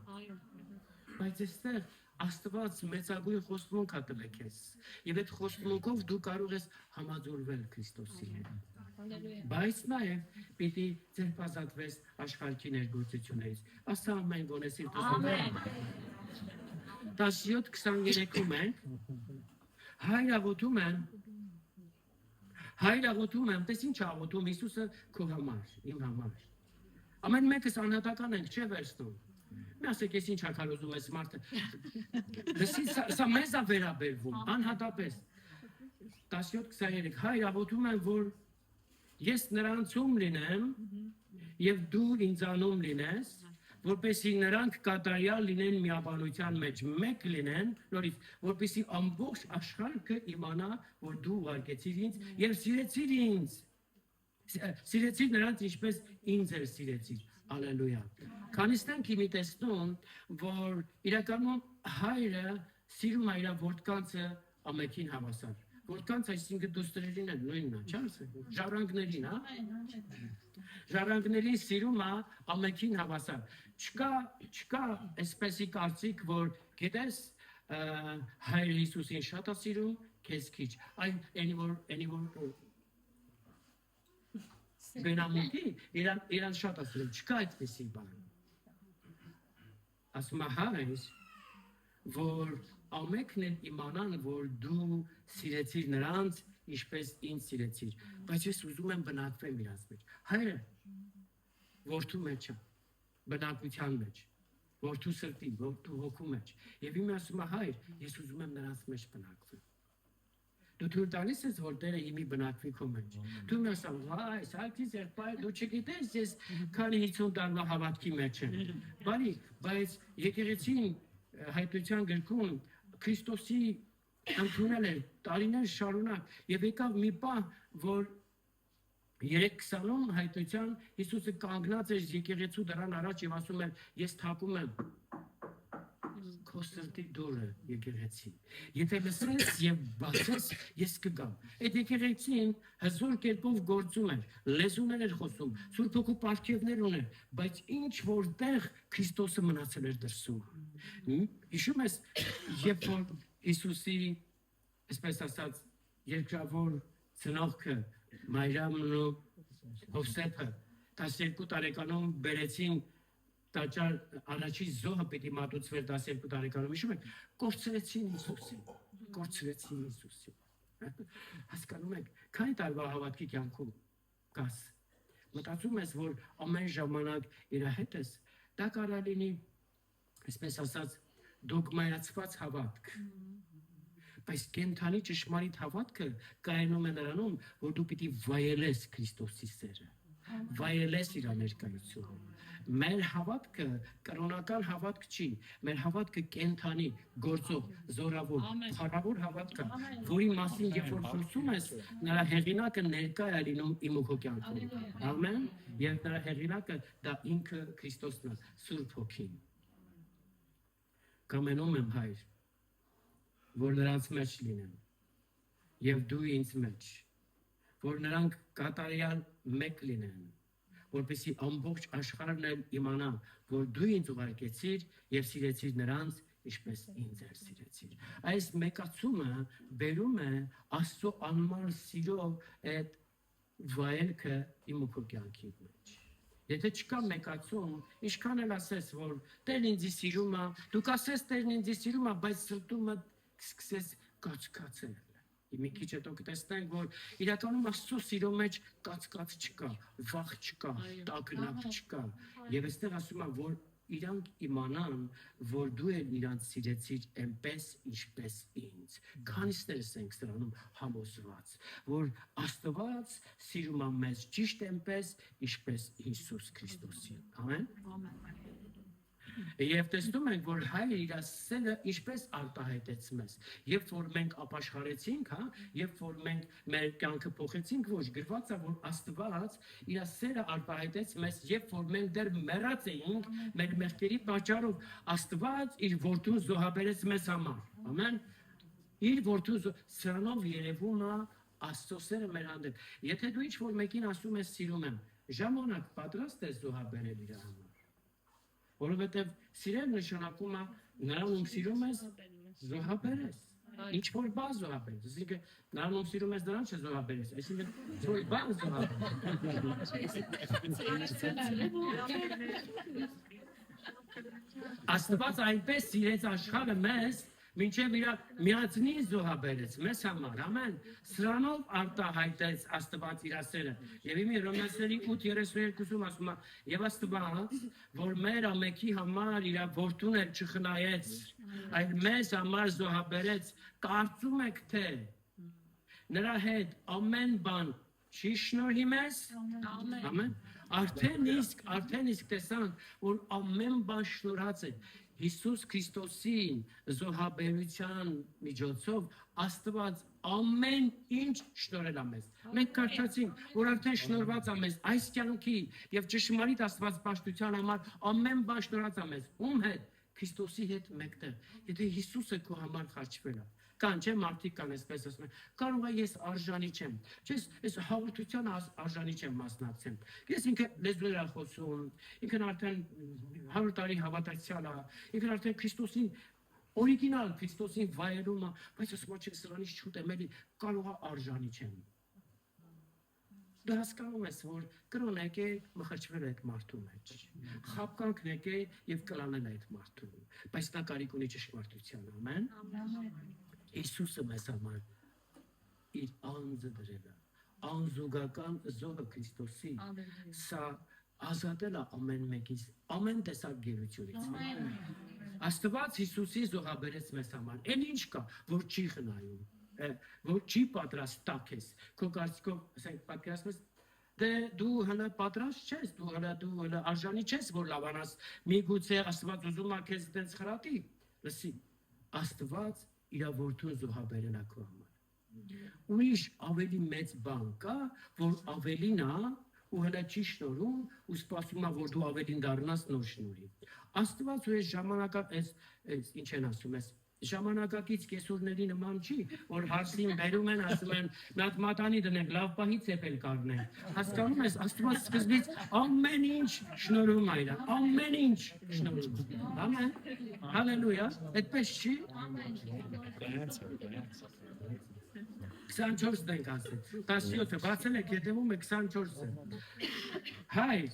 Բայց այստեղ Աստված մեծագույն խոստումք է տվել քեզ, եւ այդ խոստումքով դու կարող ես համաձուլվել Քրիստոսի հետ։ Բայց նաեւ պիտի ձերբազատվես աշխարհի ներգործություններից։ Ասա ամեն գոնես իր Ամեն։ 17:23-ում ենք հայր աղոթում եմ, տես ինչ աղոթում Հիսուսը քո համար, իմ համար։ Ամեն մեկս անհատական ենք, չէ՞ վերցնում։ Մի ասեք, ես ինչ ակալոզում ես մարդը։ Լսի, սա մեզ է վերաբերվում, անհատապես։ 17:23 հայր աղոթում եմ, որ ես նրանցում լինեմ եւ դու ինձանում լինես, որպեսզի նրանք կատարյալ լինեն միաբանության մեջ, մեկ լինեն, նորից, որպեսզի ամբողջ աշխարհը իմանա, որ դու ուղարկեցիր ինձ եւ սիրեցիր ինձ։ Սիրեցիր նրանց ինչպես ինձ էր սիրեցիր։ Ալելույա։ Քանիստենք իմի տեսնում, որ իրականում հայրը սիրում է իր որդկանցը ամենքին հավասար։ Որդկանց այսինքն դուստրերին է նույնն է, չէ՞։ Ժառանգներին, հա։ Ժառանգներին սիրում է ամենքին հավասար։ Չկա այսպեսի կարծիք, որ գիտես հայրը Հիսուսին շատ է սիրում, քեզ քիչ։ Այն անի որ Բենամուտի իրան շատ ասում, չկա այդպեսի բան։ Ասում է հայր, որ ամենքն են իմանան, որ դու սիրեցիր նրանց, ինչպես ինձ սիրեցիր, բայց ես ուզում եմ բնակվեմ իրանց մեջ։ Հայրը որդու մեջ է, բնակության մեջ, որդու սրտի, որդու հոգու մեջ։ Եվ իմը ասում է հայր, ես ուզում եմ նրանց մեջ բնակվեմ։ Դու թույլ տալիս ես, որ Տերը իմի բնակվի քո մեջ։ Դու մի ասամ, վայ, սարքիս եղբայր, դու չգիտես, ես քանի 50 տարվա հավատքի մեջ եմ։ Բարի, բայց եկեղեցին հայտնության գրքում Քրիստոսի ընդունել էր տարիներ շարունակ եւ եկավ մի պահ, որ 3:20-ում հայտնության Հիսուսը կանգնած էր եկեղեցու դռան առաջ եւ ասում էր, ես թակում եմ քո քո սրտի դուրը եկեղեցի։ Եթե լսես եւ բացես, ես կգամ։ Այդ եկեղեցին հզոր կերպով գործում էր, լեզուներ էր խոսում, Սուրբ Հոգու պարգևներ ուներ, բայց ինչ որտեղ Քրիստոսը մնացել էր դրսում։ Հիշում ես, երբ որ Հիսուսի, այսպես ասած, երկրավոր ծնողքը Մարիամն ու Հովսեփը 12 տարեկանում բերեցին տաճար առաջի զոհը պիտի մատուցվեր 12 տարեկանում, հիշում եք, կորցրեցին Հիսուսին։ Հասկանում եք, քանի տարվա հավատքի կյանքում կաս։ Մտածում ես, որ ամեն ժամանակ իր հետ ես, դա կարող է լինի, այսպես ասած, դոգմայացված հավատք։ Բայց կենթանի ճշմարիտ հավատքը կայանում է նրանում, որ դու պիտի վայելես Քրիստոսի սերը, վայելես իր ներկայությունը։ Մեր հավատքը կրոնական հավատք չի, մեր հավատքը կենթանի, գործող, զորավոր, փառավոր հավատք է, որի մասին երբ որ խոսում ես, նրա հեղինակը ներկա է լինում իմ ու քո կյանքում։ Ամեն, եւ նրա հեղինակը դա ինքը Քրիստոսն է, Սուրբ Հոգին։ Կամենում եմ, Հայր, որ նրանց մեջ լինեմ, եւ դու ինձ մեջ, որ նրանք կատարյալ մեկ լինեն, որպեսզի ամբողջ աշխարհն էլ իմանա, որ դու ինձ ուղարկեցիր եւ սիրեցիր նրանց, ինչպես ինձ էլ սիրեցիր։ Այս մեկացումը բերում է Աստծո անմար սիրո այդ վայելքը իմ ու քո կյանքի մեջ։ Եթե չկա մեկացում, ինչքան էլ ասես, որ Տերն ինձ սիրում է, դու կասես Տերն ինձ սիրում է, բայց սրտումը սկսես կացկացել։ Մի քիչ հետո կտեսնենք, որ իրականում Աստծո սիրո մեջ կացկաց չկա, վախ չկա, տագնապ չկա։ Եվ այստեղ ասում եմ, որ իրանք իմանան, որ դու էլ իրանց սիրեցիր այնպես, ինչպես ինձ։ Քանիստերս ենք սրանում համոզված, որ Աստված սիրում է մեզ ճիշտ այնպես, ինչպես Հիսուս Քրիստոսին։ Ամեն։ Եվ տեսնում ենք, որ Հայրը իր սերը ինչպես արտահայտեց մեզ։ Երբ որ մենք ապաշխարեցինք, երբ որ մենք մեր կյանքը փոխեցինք, ոչ գրված է, որ Աստված իր սերը արտահայտեց մեզ, երբ որ մենք դեռ մեռած էինք, մեր մեղքերի պատճառով Աստված իր որդուն զոհաբերեց մեզ համար։ Ամեն։ Իր որդուն սրանով երևում է Աստծո սերը մեր հանդեպ։ Եթե դու ինչ-որ մեկին ասում ես սիրում եմ, ժամանակ պատրաստ ես զոհաբերել իր համար։ Որովհետև սիրել նշանակում է նրան ում սիրում ես զոհաբերես, ինչ որ բան զոհաբերես, այսինքն նրան ում սիրում ես նրան չզոհաբերես, այսինքն ինչ որ բան զոհաբերես։ Աստված այնպես սիրեց աշխարհը մեզ, մինչև իր միածնի զոհաբերեց մեզ համար, ամեն, սրանով արտահայտեց Աստված իր սերը։ Եվ իմի Հռոմեացիների 8:32-ում ասում է, եւ Աստված, որ մեր ամենքի համար իր որդուն էլ չխնայեց, այլ մեզ համար զոհաբերեց, կարծում եք թե նրա հետ ամեն բան չի շնորհի մեզ։ Ամեն։ Արդեն իսկ տեսանք, որ ամեն բան շնորհած է։ Հիսուս Քրիստոսին զոհաբերության միջոցով Աստված ամեն ինչ շնորհել է մեզ։ Մենք կարծացինք, որ արդեն շնորհված է մեզ այս կյանքի եւ ճշմարիտ աստվածպաշտության համար ամեն բան շնորհած է մեզ։ Ում հետ? Քրիստոսի հետ մեկտեղ։ Եթե Հիսուսը քո համար խաչվել է, կան չէ մարդիկ կան, այսպես ասում են, կարող է ես արժանի չեմ, ես հաղորդության արժանի չեմ մասնակցեմ։ Ես ինքը լեզուներ եմ խոսում, ինքն արդեն 100 տարի հավատացյալ է, ինքն արդեն Քրիստոսին օրիգինալ Քրիստոսին վայելում է, բայց ասում եմ, սրանից շուտ եմ էլի կարող է արժանի չեմ։ Դու հասկանում ես, որ կրոն եկե մխրճվել այդ մարդու մեջ, խաբկանքն եկե եւ կլանել այդ մարդուն, բայց նա կարիք ունի ճշմարտության, ամեն։ Հիսուսը մեզ համար իր անձը դրել է, անզուգական զոհը Քրիստոսի, սա ազատել է ամեն մեկից, ամեն տեսակ գերությունից։ Աստված Հիսուսի զոհաբերեց մեզ համար, էլ ինչ կա, որ չի խնայում, որ չի պատրաստ տաքես, քո կարծիքով, ասենք, պատկերացնում ես, դե դու հələ պատրաստ չես, դու հələ արժանի չես, որ լավանաս, միգուցե Աստված ուզում է քեզ այդպես խրատի, լսի, Աստված իր որդուն զոհաբերել է քո համար։ Ուրիշ ավելի մեծ բան կա, որ ավելին է ու հələ չի շնորհում ու սպասում է որ դու ավելին դառնաս նոր շնորհի։ Աստված ու այս ժամանակա այս ինչ են ասում ես ժամանակակից կեսուրների նման չի, որ հարսին բերում են, ասում են, նատ մատանի դնենք, լավ պահի ծեպել կառնենք։ Հասկանում ես, Աստված սկզբից ամեն ինչ շնորհում է իրան, ամեն ինչ շնորհում։ Ամեն։ Հալելույա, այդպես չի։ 24-ն ենք ասել, 17-ը, բացել եք, հետևում է 24-ը։ Հայր,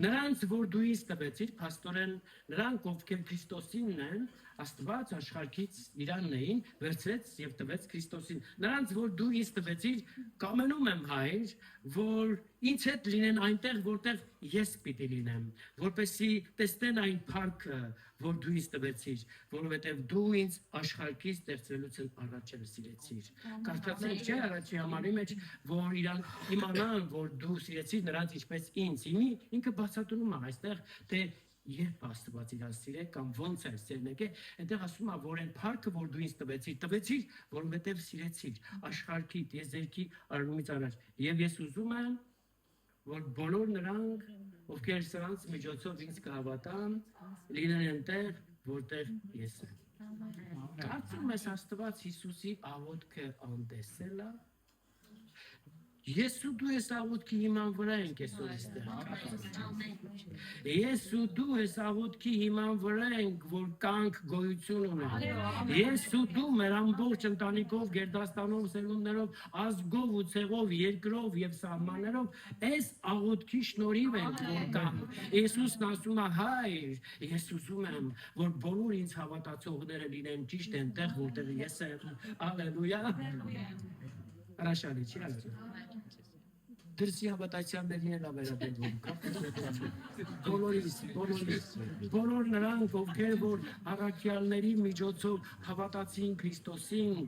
նրանց, որ դու ինձ տվեցիր, փաստորեն, նրանք, ովքեր Քրիստոսինն են, Աստված աշխարհից իրանն էին, վերցրեց եւ տվեց Քրիստոսին։ Նրանց, որ դու ինձ տվեցիր, կամենում եմ, Հայր, որ ինձ հետ լինեն այնտեղ, որտեղ ես պիտի լինեմ, որպեսզի տեսնեն այն փառքը, որ դու ինձ տվեցիր, որովհետեւ դու ինձ աշխարհից ստեղծելուց առաջ սիրեցիր։ Կարծացեք չէ՞ առաջի համարի մեջ, որ իրան իմանան, որ դու սիրեցիր նրանց ինչպես ինձ։ Ինքը բացատրում է այստեղ, թե երբ Աստված իրան սիրե կամ ոնց է սերն եկե, այնտեղ ասում է, որ այն փառքը, որ դու ինձ տվեցիր, որովհետև սիրեցիր աշխարհի եզերքի արարումից առաջ։ Եվ ես ուզում եմ, որ բոլոր նրանք, ովքեր սրանց միջոցով ինձ կհավատան, լինեն այնտեղ, որտեղ ես եմ։ Կարծում ես Աստված Հիսուսի աղոթքը անտեսել է։ Ես ու դու ես աղոթքի հիման վրա ենք այսօր այստեղ։ Ես ու դու ես աղոթքի հիման վրա ենք, որ կանք գոյություն ունեն։ Ես ու դու մեր ամբողջ ընտանիքով, գերդաստանով, սերունդներով, ազգով ու ցեղով, երկրով եւ սահմաններով այս աղոթքի շնորհիվ ենք, որ կանք։ Հիսուսն ասում է, Հայր, ես ուզում եմ, որ բոլոր ինձ հավատացողները լինեն ճիշտ այնտեղ, որտեղ ես եմ։ Ալելույա։ Հրաշալի չի ասում։ Դրսի հավատացյալներին էլ ավերաբերվում բոլոր նրանք, ովքեր որ առաքյալների միջոցով հավատացին Քրիստոսին,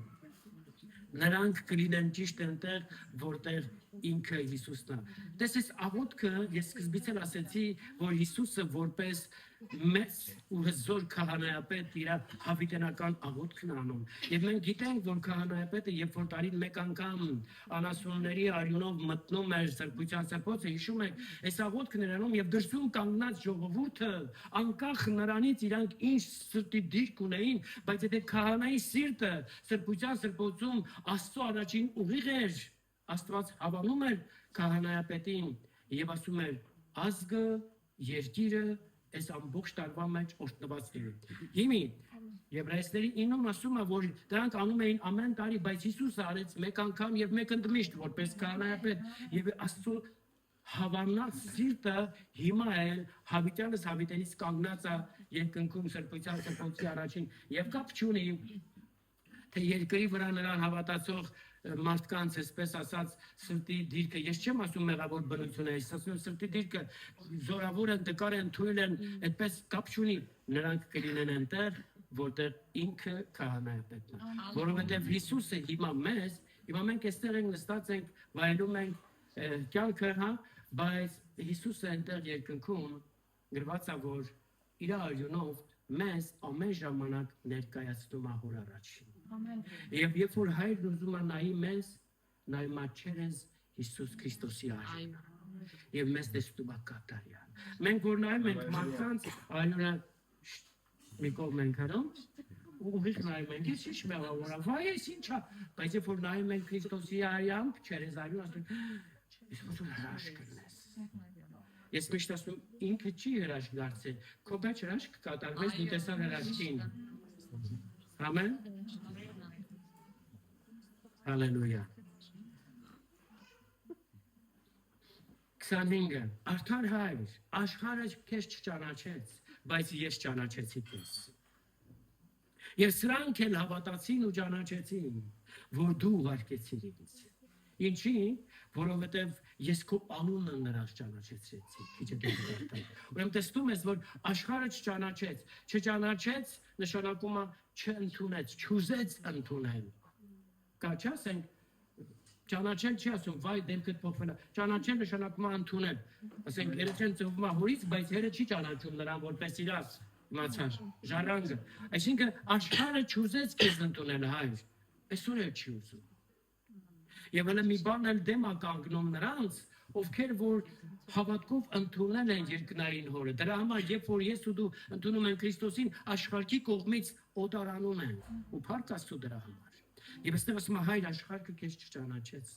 նրանք կլինեն ճիշտ այնտեղ, որտեղ ինքը Հիսուսն է։ Տեսես աղոթքը, ես սկզբից էլ ասեցի, որ Հիսուսը որպես մեծ ու հզոր քահանայապետ իր հավիտենական աղոթքն անում։ Եվ մենք գիտենք, որ քահանայապետը, երբ որ տարին մեկ անգամ անասունների արյունով մտնում էր սրբության սրբոցը, հիշում եք, այս աղոթքն էր անում եւ դրսում կանգնած ժողովուրդը, անկախ նրանից իրանք ինչ սրտի դիրք ունեին, բայց եթե քահանայի սիրտը սրբության սրբոցում Աստծո առաջին ուղիղ էր, Աստված հավանում էր քահանայապետին եւ ասում էր ազգը, երկիրը այս ամբողջ տարվա մեջ օրհնված լինի։ Հիմի Եբրայեցիների 9-ում ասում է, որ դրանք անում էին ամեն տարի, բայց Հիսուսը արեց մեկ անգամ եւ մեկ ընդմիշտ որպես քահանայապետ եւ Աստծո հավանած սիրտը հիմա էլ հավիտյանս հավիտենից կանգնած է երկնքում սրբության սրբոցի առաջին եւ կապ չունի թե երկրի վրա նրան հավատացող մարդկանց, այսպես ասած, սրտի դիրքը, ես չեմ ասում մեղավոր բնություն է, ես ասում սրտի դիրքը զորավոր են, տկար են, թույլ են, այդպես կապ չունի, նրանք կլինեն այնտեղ, որտեղ ինքը քահանայապետն է, որովհետև Հիսուսը հիմա մեզ, հիմա մենք այստեղ ենք նստած ենք, վայելում ենք կյանքը, հա, բայց Հիսուսը այնտեղ երկնքում գրված է, որ իր արյունով մեզ ամեն ժամանակ ներկայացնում է Հոր առաջին։ Եվ երբ որ Հայրն ուզում է նայի մեզ, նայում է չերես Հիսուս Քրիստոսի արյունը։ Եվ մեզ տեսնում է կատարյալ։ Մենք որ նայում ենք մարդկանց արյունը մի կողմ ենք հրում, ուղիղ նայում ենք, ես ինչ մեղավոր եմ, վայ ես ինչ է, բայց երբ որ նայում ենք Քրիստոսի արյամբ, չերես արյուն, ասում ես ուզում հրաշք կլնես։ Ես միշտ ասում, ինքը չի հրաշք դարձել, քո մեջ հրաշք կատարվեց, դու տեսար հրաշքին։ Ամեն։ Հալելույա։ 25-ը, արդար Հայր, աշխարհը քեզ չճանաչեց, բայց ես ճանաչեցի քեզ։ Եվ սրանք էլ հավատացին ու ճանաչեցին, որ դու ուղարկեցիր ինձ։ Ինչի՞, որովհետև ես քո անունը նրանց ճանաչեցրեցի, քիչ դեպի։ Ուրեմն տեսնում ես, որ աշխարհը չճանաչեց, նշանակում է չընդունեց, չուզեց ընդունել։ Կա չասենք, ճանաչել չի ասում, վայ դեմքդ փոխվել է, ճանաչել նշանակում է ընդունել։ Ասենք, երեխան ծնվում է հորից, բայց հերը չի ճանաչում նրան որպես իր իմացար, ժառանգը։ Այսինքն աշխարհը չուզեց քեզ ընդունել, Հայր, այսօր էլ չի ուզում։ Եվ հələ մի բան էլ դեմ է կանգնում նրանց, ովքեր որ հավատքով ընդունել են երկնային հորը։ Դրա համար, երբ որ ես ու դու ընդունում ենք Քրիստոսին, աշխարհի կողմից օտարանում են ու փառք Աստծո դրա համար։ Եվ այստեղ ասում է հայր աշխարհը քեզ չճանաչեց,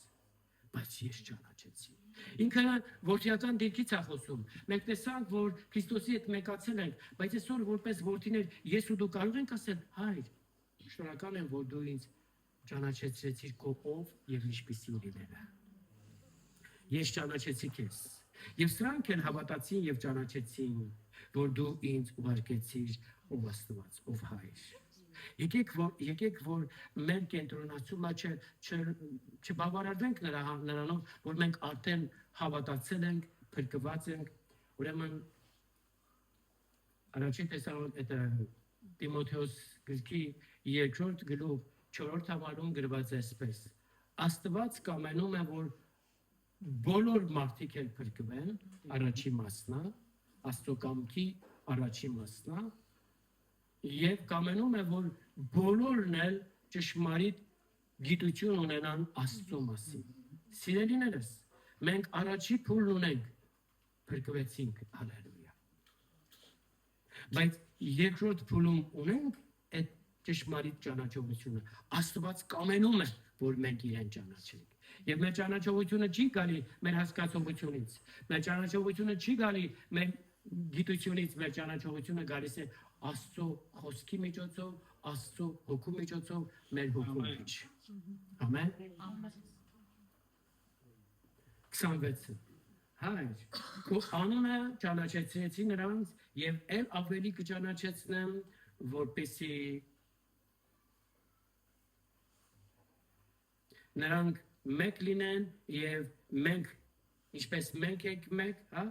բայց ես ճանաչեցի։ Ինքը որդիական դիրքից է խոսում։ Մենք տեսանք, որ Քրիստոսի հետ մեկացել ենք, բայց այսօր որպես որդիներ ես ու դու կարող ենք ասել. հայր, շնորհակալ եմ, որ դու ինձ ճանաչեցրեցիր քո ով եւ ինչպիսի լինելը։ Ես ճանաչեցի քեզ։ Եվ սրանք են հավատացին եւ ճանաչեցին, որ դու ինձ ուղարկեցիր ով Աստված, ով հայր։ Եկեք որ մեր կենտրոնացումը չբավարարվենք նրանով, որ մենք արդեն հավատացել ենք, փրկված ենք, ուրեմն առաջին տեսանոց Տիմոթեոս գրքի 2-րդ գլուխ 4-րդ համարում գրված է այսպես. Աստված կամենում է, որ բոլոր մարդիկ էլ փրկվեն, առաջի մասնա, Աստծո կամքի առաջի մասնա, եւ կամենում է, որ բոլորն էլ ճշմարիտ գիտություն ունենան Աստծո մասին։ Սիրելիներս, մենք առաջի փուլն ունենք, փրկվեցինք, հալելույա։ Բայց երկրորդ փուլում ունենք այդ ճշմարիտ ճանաչողությունը։ Աստված կամենում է, որ մենք իրեն ճանաչենք։ Եվ մեր ճանաչողությունը չի գալի մեր հասկացողությունից։ Մեր ճանաչողությունը չի գալի մեր գիտությունից, մեր ճանաչողությունը գալիս է Աստծո խոսքի միջոցով, Աստծո հոգու միջոցով, մեր հոգու մեջ։ Ամեն։ 26. Հայր, քո անունը ճանաչեցրեցի նրանց եւ այլ ավելի կճանաչեցնեմ, որպեսզի նրանք մեկ լինեն եւ մենք ինչպես մենք ենք մեկ, հա?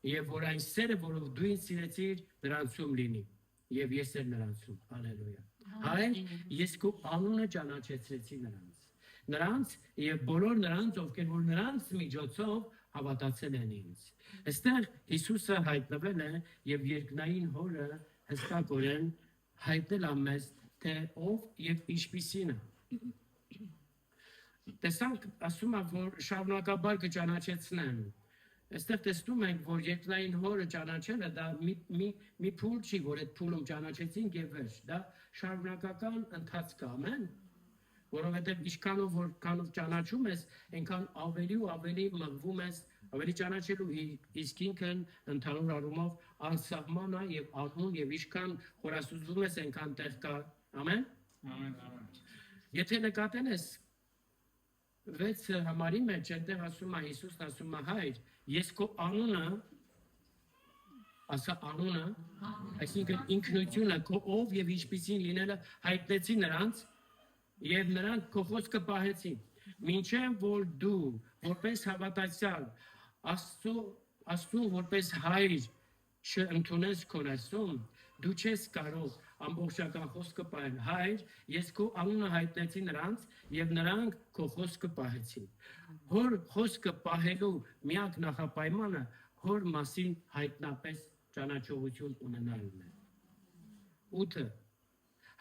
Եվ որ այն սերը, որով դու ինձ սիրեցիր, նրանցում լինի եւ ես էլ նրանցում, հալելույա։ Հայր, ես քո անունը ճանաչեցրեցի նրանց եւ բոլոր նրանց, ովքեր որ նրանց միջոցով հավատացել են ինձ։ Այստեղ Հիսուսը հայտնվել է եւ երկնային հորը հստակորեն հայտնել է մեզ, թե ով եւ ինչպիսին է։ Տեսանք, ասում է, որ շարունակաբար կճանաչեցնեն։ Այստեղ տեսնում ենք, որ երկնային հորը ճանաչելը դա մի փուլ չի, որ այդ փուլում ճանաչեցինք եւ վերջ, դա շարունակական ընթացք է, ամեն, որովհետեւ ինչքանով ճանաչում ես, այնքան ավելի ու ավելի մղվում ես, ավելի ճանաչելու, իսկ ինքն ընդհանուր առումով անսահման է եւ անուն եւ ինչքան խորասուզվում ես, այնքան տեղ կա, ամեն։ Ամեն։ Եթե նկատել ես 6 համարի մեջ այնտեղ ասում է Հիսուսն ասում է հայր, ես քո անունը, ասա անունը, այսինքն ինքնությունը քո ով եւ ինչպիսին լինելը հայտնեցի նրանց եւ նրանք քո խոսքը պահեցին։ Մինչև որ դու որպես հավատացյալ Աստծուն որպես հայր չընդունես քո ներսում, դու չես կարող ամբողջական խոսքը պահել։ Հայր, ես քո անունը հայտնեցի նրանց եւ նրանք քո խոսքը պահեցին։ Հոր խոսքը պահելու միակ նախապայմանը հոր մասին հայտնապես ճանաչողություն ունենալն է։ 8.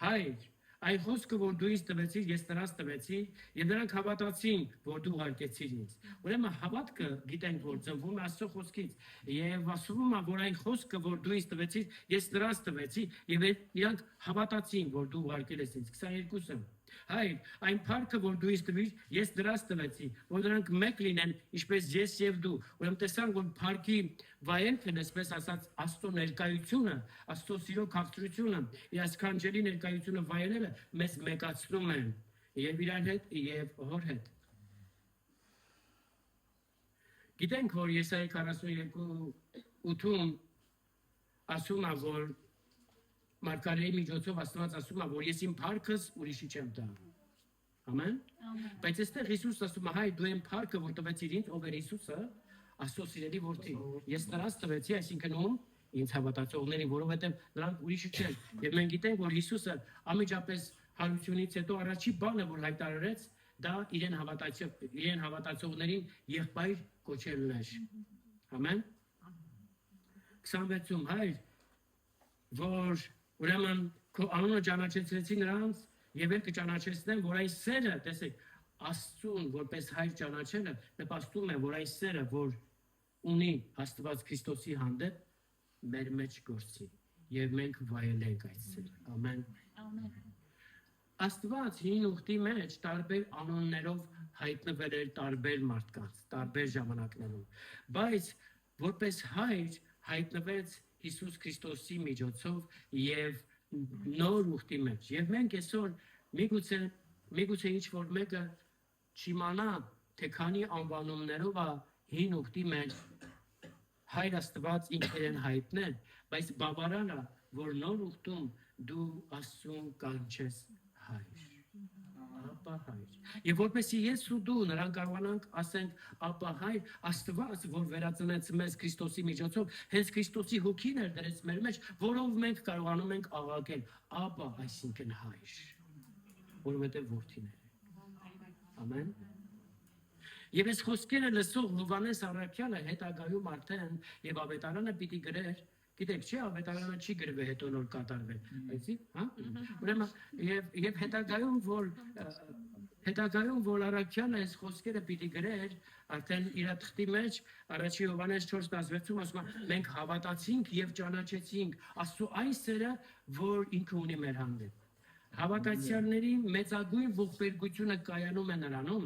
Հայր, այն խոսքը, որ դու ինձ տվեցիր, ես նրանց տվեցի, եւ նրանք հավատացին, որ դու ուղարկեցիր ինձ։ Ուրեմն հավատքը գիտենք, որ ծնվում է Աստծո խոսքից, եւ ասվում է, որ այն խոսքը, որ դու ինձ տվեցիր, ես նրանց տվեցի, եւ իրանք հավատացին, որ դու ուղարկել ես ինձ։ 22-ը։ Հայր, այն փառքը, որ դու ինձ տվիր, ես նրանց տվեցի, որ նրանք մեկ լինեն, ինչպես ես եւ դու։ Ուրեմն տեսանք, որ փառքի վայելքն, այսպես ասած, Աստծո ներկայությունը, Աստծո սիրո քաղցրությունը, իր սքանչելի ներկայությունը վայելելը մեզ մեկացնում են եւ իրար հետ եւ հոր հետ։ Գիտենք, որ Եսայի 42:8-ում ասում է, որ Մարգարեի միջոցով Աստված ասում է, որ ես իմ փառքս ուրիշի չեմ տա։ Ամեն։ Բայց այստեղ Հիսուսը ասում է, հայ դու այն փառքը, որ տվեցիր ինձ, ով էր Հիսուսը, Աստծո սիրելի որդի։ Ես նրանց տվեցի, այսինքն ում ինձ հավատացողներին, որովհետև նրանք ուրիշը չեն։ Եվ մենք գիտենք, որ Հիսուսը անմիջապես հարությունից հետո առաջի բանը, որ հայտարարեց, դա իրեն հավատացողներին եղբայր կոչելն էր։ Ամեն։ 26-ում հայր, որ ուրեմն քո անունը ճանաչեցրեցի նրանց եւ ել կճանաչեցնեմ, որ այն սերը, տեսեք, Աստծուն որպես հայր ճանաչելը նպաստում է, որ այն սերը, որ ունի Աստված Քրիստոսի հանդեպ, մեր մեջ գործի եւ մենք վայելենք այդ սերը։ Ամեն։ Աստված հին ուխտի մեջ տարբեր անուններով հայտնվել էր տարբեր մարդկանց, տարբեր ժամանակներում, բայց որպես հայր հայտնվեց Հիսուս Քրիստոսի միջոցով եւ նոր ուխտի մեջ։ Եվ մենք այսօր միգուցե ինչ որ մեկը չիմանա, թե քանի անվանումներով է հին ուխտի մեջ հայր Աստված ինքն հայտնել, բայց բավարար է, որ նոր ուխտում դու Աստծուն կանչես հայր։ Ապա հայր։ Եվ որպեսզի ես ու դու նրան կարողանանք ասենք ապա հայր, Աստված, որ վերածնեց մեզ Քրիստոսի միջոցով, հենց Քրիստոսի հոգին էր դրեց մեր մեջ, որով մենք կարողանում ենք աղաղակել ապա, այսինքն հայր, որովհետև որդիներ ենք։ Ամեն։ Եվ այս խոսքերը լսող Հովհաննես առաքյալը հետագայում արդեն եւ ավետարանը պիտի գրեր, գիտեք, չէ, ավետարանը չի գրվել հետո նոր կատարվել, այսի, հա? Ուրեմն եւ հետագայում որ առաքյալը այս խոսքերը պիտի գրեր, արդեն իր թղթի մեջ առաջի Հովհաննես 4:16-ում ասում է, մենք հավատացինք եւ ճանաչեցինք Աստծո այն սերը, որ ինքը ունի մեր հանդեպ։ Հավատացյալների մեծագույն ողբերգությունը կայանում է նրանում,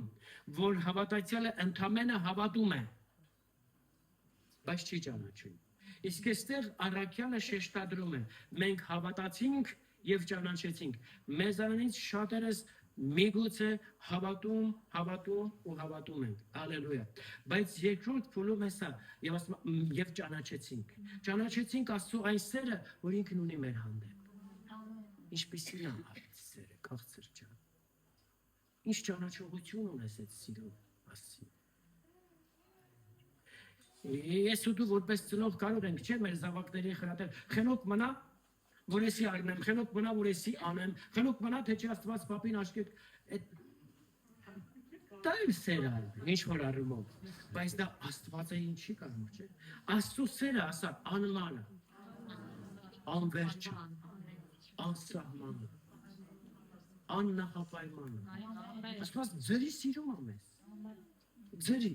որ հավատացյալը ընդամենը հավատում է, բայց չի ճանաչում։ Իսկ այստեղ առաքյալը շեշտադրում է. մենք հավատացինք եւ ճանաչեցինք։ Մեզանից շատերս միգուցե հավատում ենք։ Հալելույա։ Բայց երկրորդ փուլում է սա, եւ ճանաչեցինք։ Ճանաչեցինք Աստծո այն սերը, որ ինքն ունի մեր հանդեպ։ Ինչպիսին է այդ սերը, քաղցր ջան։ Ինչ ճանաչողություն ունես այդ սիրո մասին։ Ես ու դու որպես ծնող կարող ենք, չէ՞, մեր զավակների խրատել, խելոք մնա, որ էսի արնեմ, խելոք մնա, որ էսի անեմ, խելոք մնա, թե չի Աստված պապին աշկետ, դա է սերը, ինչ որ առումով, բայց դա Աստվածը ինչի կարող, չէ՞։ Աստծո սերը, ասա, անմանը, անվերջը, անսահմանը, աննախապայմանը։ Աստված ձերի սիրում է մեզ, ձերի։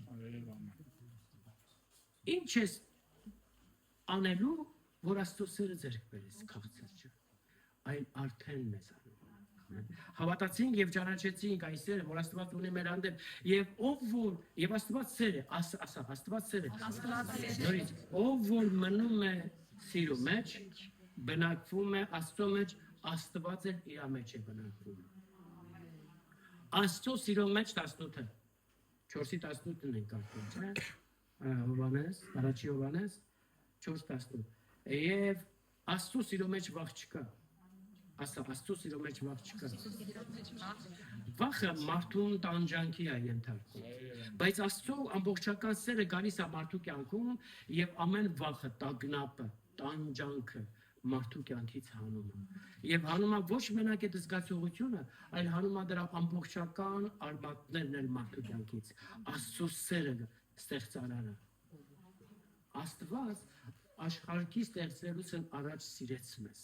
Ինչ ես անելու, որ Աստծո սերը ձեռք բերես, քաղցր ջան, այն արդեն մեզ անում։ Հավատացինք եւ ճանաչեցինք այն սերը, որ Աստված ունի մեր հանդեպ, եւ Աստված սեր է, ասա, Աստված սեր է։ Ով որ մնում է սիրո մեջ, բնակվում է Աստծո մեջ, Աստված էլ իր մեջ է բնակվում։ Աստծո սիրո մեջ 18-ը, 4:18-ն ենք կարդում, չէ՞։ Հովհաննես, առաջի Հովհաննես 4:18։ Եվ Աստծո սիրո մեջ վախ չկա։ Ասա, Աստծո սիրո մեջ վախ չկա։ Վախը մարդուն տանջանքի է ենթարկում։ Բայց Աստծո ամբողջական սերը գալիս է մարդու կյանքում եւ ամեն վախը, տագնապը, տանջանքը մարդու կյանքից հանում է։ Եվ հանում է ոչ մենակ այդ զգացողությունը, այլ հանում է դրա ամբողջական արմատներն էլ մարդու կյանքից։ Աստծո սերը ստեղծարարը։ Աստված աշխարհի ստեղծելուց առաջ սիրեց մեզ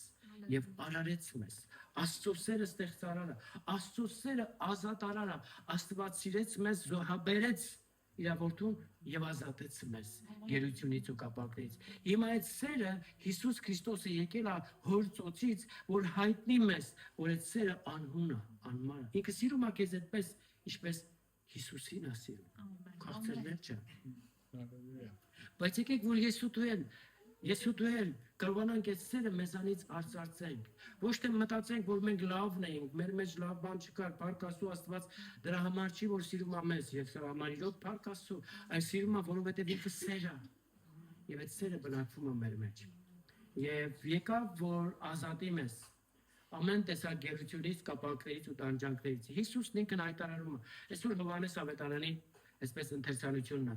եւ արարեց մեզ։ Աստծո սերը ստեղծարարը, Աստծո սերը ազատարարը, Աստված սիրեց մեզ, զոհաբերեց իր որդուն եւ ազատեց մեզ գերությունից ու կապանքներից։ Հիմա այդ սերը Հիսուս Քրիստոսը եկել է հոր ծոցից, որ հայտնի մեզ, որ այդ սերը անհուն է, անմար է։ Ինքը սիրում է քեզ այդպես, ինչպես Հիսուսին է սիրում։ Քաղցրներ չէ։ Բայց եկեք որ ես ու դու կարողանանք այդ սերը մեզանից արծարծենք։ Ոչ թե մտածենք, որ մենք լավն ենք, մեր մեջ լավ բան չկար, փառք Աստծո, Աստված դրա համար չի, որ սիրում է մեզ, եւ սա համար իրոք փառք Աստծո, այլ սիրում է, որովհետեւ ինքը սեր է։ Եվ այդ սերը բնակվում է մեր մեջ։ Եվ եկավ, որ ազատի մեզ ամեն տեսակ գերությունից, կապանքներից ու տանջանքներից։ Հիսուսն ինքն հայտարարում է։ Այսօր Հովհաննես ավետարանի այսպես ընթերցանությունն է։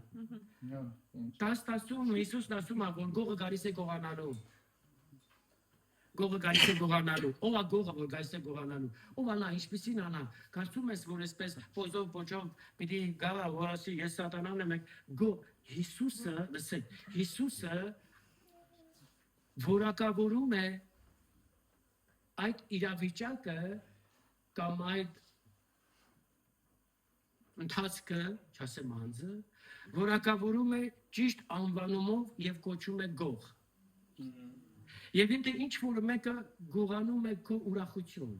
10:10-ում Հիսուսն ասում է, որ գողը գալիս է գողանալու։ Գողը գալիս է գողանալու։ Ո՞վ է գողը, որ գալիս է գողանալու։ Ո՞վ է նա, ինչպեսին անա։ Կարծում ես, որ այսպես փոզով փոչով պիտի գա, որ ասի ես սատանան եմ, Հիսուսը, լսեք, Հիսուսը որակավորում է այդ իրավիճակը կամ այդ ընթացքը, չասեմ անձը, որակավորում է ճիշտ անվանումով եւ կոչում է գող։ Եվ ինքը ինչ որ մեկը գողանում է քո ուրախություն,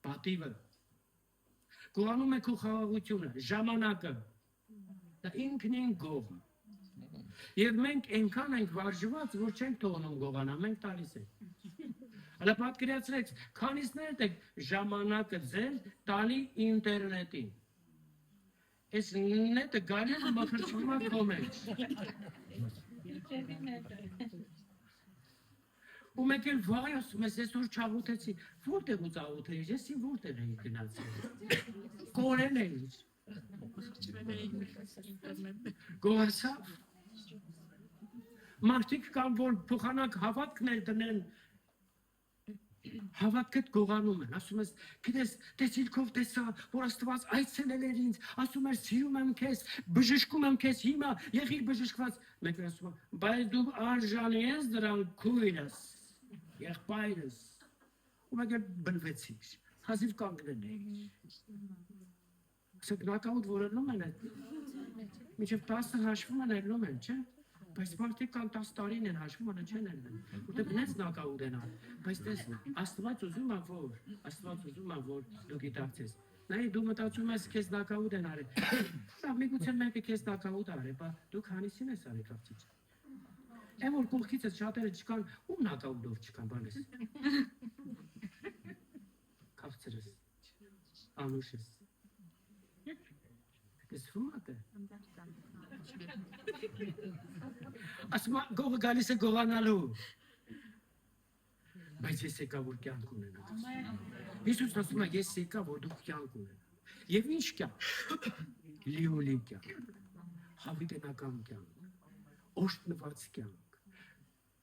պատիվը, գողանում է քո խաղաղությունը, ժամանակը, դա ինքնին գող է։ Եվ մենք այնքան ենք վարժված, որ չենք թողնում գողանա, մենք տալիս ենք։ Հələ պատկերացրեք, քանիսներդ եք ժամանակը ձեր տալի ինտերնետին։ Այս նետը գալի ու մխրճվում է քո մեջ։ Ու մեկ էլ վայ ասում ես, այսօր չաղութեցի, որտեղ ու ծաղութեիր, ես իմ որտեղ էի գնացել։ Կորել էիր։ Գոհացավ։ Մարդիկ կան, որ փոխանակ հավատքներ դնեն, հավատքդ գողանում են, ասում ես, գիտես, տեսիլքով տեսա, որ Աստված այցելել էր ինձ, ասում էր, սիրում եմ քեզ, բժշկում եմ քեզ, հիմա եղիր բժշկված, մեկ ասում է, բայց դու արժանի ես դրան քույրս, եղբայրս, ու մեկ էլ բնվեցիր, հազիվ կանգնել էիր։ Ասեք, նակաուտ որելնում են այդ, մինչև 10 հաշվում են ելնում են, չէ՞։ Բայց մարդիկ կան 10 տարին են հաշվում, անը չեն ելնում, որտեղ նենց նակաուտ են ալ, բայց տես, Աստված ուզում է, որ դու գիտակցես, նայ դու մտածում ես քեզ նակաուտ են արել, միգուցե մեկը քեզ նակաուտ արել, բա դու քանիսին ես արել կապցիչ, այն որ կողքիցս շատերը չկան, ում նակաուտով չկան, բանես, կապցրս, անուշս, ես հումատ է, ասում գողը գալիս է գողանալու, բայց ես եկա, որ կյանք ունենաս։ Հիսուսն ասում է, ես եկա, որ դուք կյանք ունենաս։ Եվ ինչ կյանք, լիոլի կյանք, հավիտենական կյանք, օժտնված կյանք,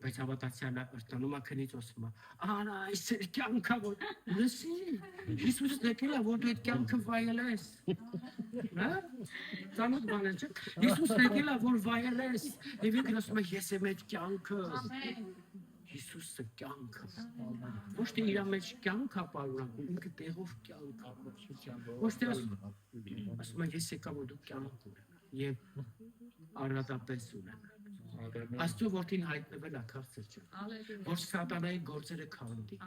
բայց հավատացյալը ըրտանում է քնից ասում է, արա, այս էր կյանքը, որ լսի, Հիսուսն եկել է, որ դու այդ կյանքը վայել ես, ծանոթ բան է, չէ, Հիսուսն եկել է, որ վայել ես, և ինքն ասում է, ես եմ այդ կյանքը, Հիսուսը կյանքը, ոչ թե իր մեջ կյանք է պարունակում, ինքը տեղով կյանք է, ոչ թե ասում է, ես եկա, որ դու կյանք ունենաք, և առատապես ունենաք, Աստծո որդին հայտնվել է քաղցր չէ, որ սատանայի գործերը քանդի,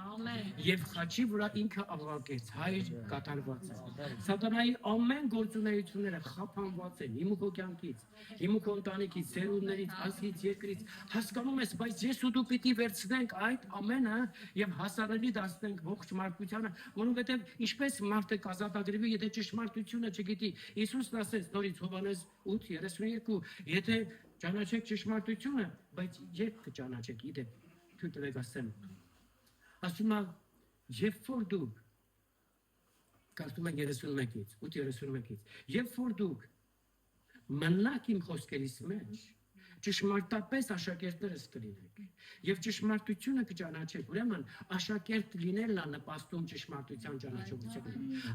և խաչի վրա ինքը ավակեց, հայր կատարված է, սատանայի ամեն գործունեությունները խափանված են, իմ ու քո կյանքից, իմ ու քո ընտանիքից, ծերուններից, ազգից, երկրից, հասկանում ես, բայց ես ու դու պիտի վերցնենք այդ ամենը և հասանելի դարձնենք ողջ մարդկությանը, որովհետև ինչպես մարդը կազատագրվի, եթե ճշմարտությունը չգիտի, Հիսուսն ասեց նորից Հովհաննես 8:32, եթե ճանաչեք ճշմարտությունը, բայց երբ կճանաչեք, իդեպ, թույլ տվեք ասեմ, ասում է, երբ որ դուք, կարդում ենք 31-ից, 8:31-ից, երբ որ դուք մնաք իմ խոսքերիս մեջ, ճշմարտապես աշակերտներս կլինեք, և ճշմարտությունը կճանաչեք, ուրեմն աշակերտ լինելն է նպաստում ճշմարտության ճանաչողությանը,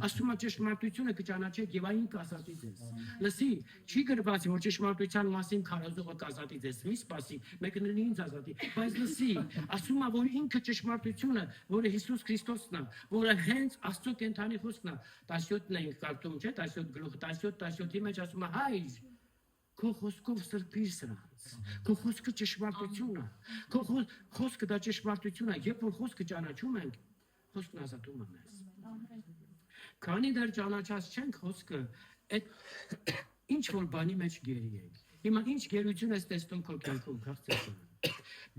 ասում է ճշմարտությունը կճանաչեք և այն կազատի ձեզ, լսի, չի գրված, որ ճշմարտության մասին քարոզողը կազատի ձեզ, մի սպասի, մեկը նրնի ինձ ազատի, բայց լսի, ասում է, որ ինքը ճշմարտությունը, որը Հիսուս Քրիստոսն է, որը հենց Աստծո կենդանի խոսքն է, 17-ն ենք կարդում, չէ, 17 գլուխը, 17-ի մեջ ասում է, հայր, քո խոսքով սրբիր սրանց, քո խոսքը ճշմարտություն է, քո խոսքը դա ճշմարտություն է, երբ որ խոսքը ճանաչում ենք, խոսքն ազատում է մեզ։ Քանի դեռ ճանաչած չենք խոսքը, այդ ինչ որ բանի մեջ գերի ենք։ Հիմա ինչ գերություն ես տեսնում քո կյանքում, քաղցրացնում։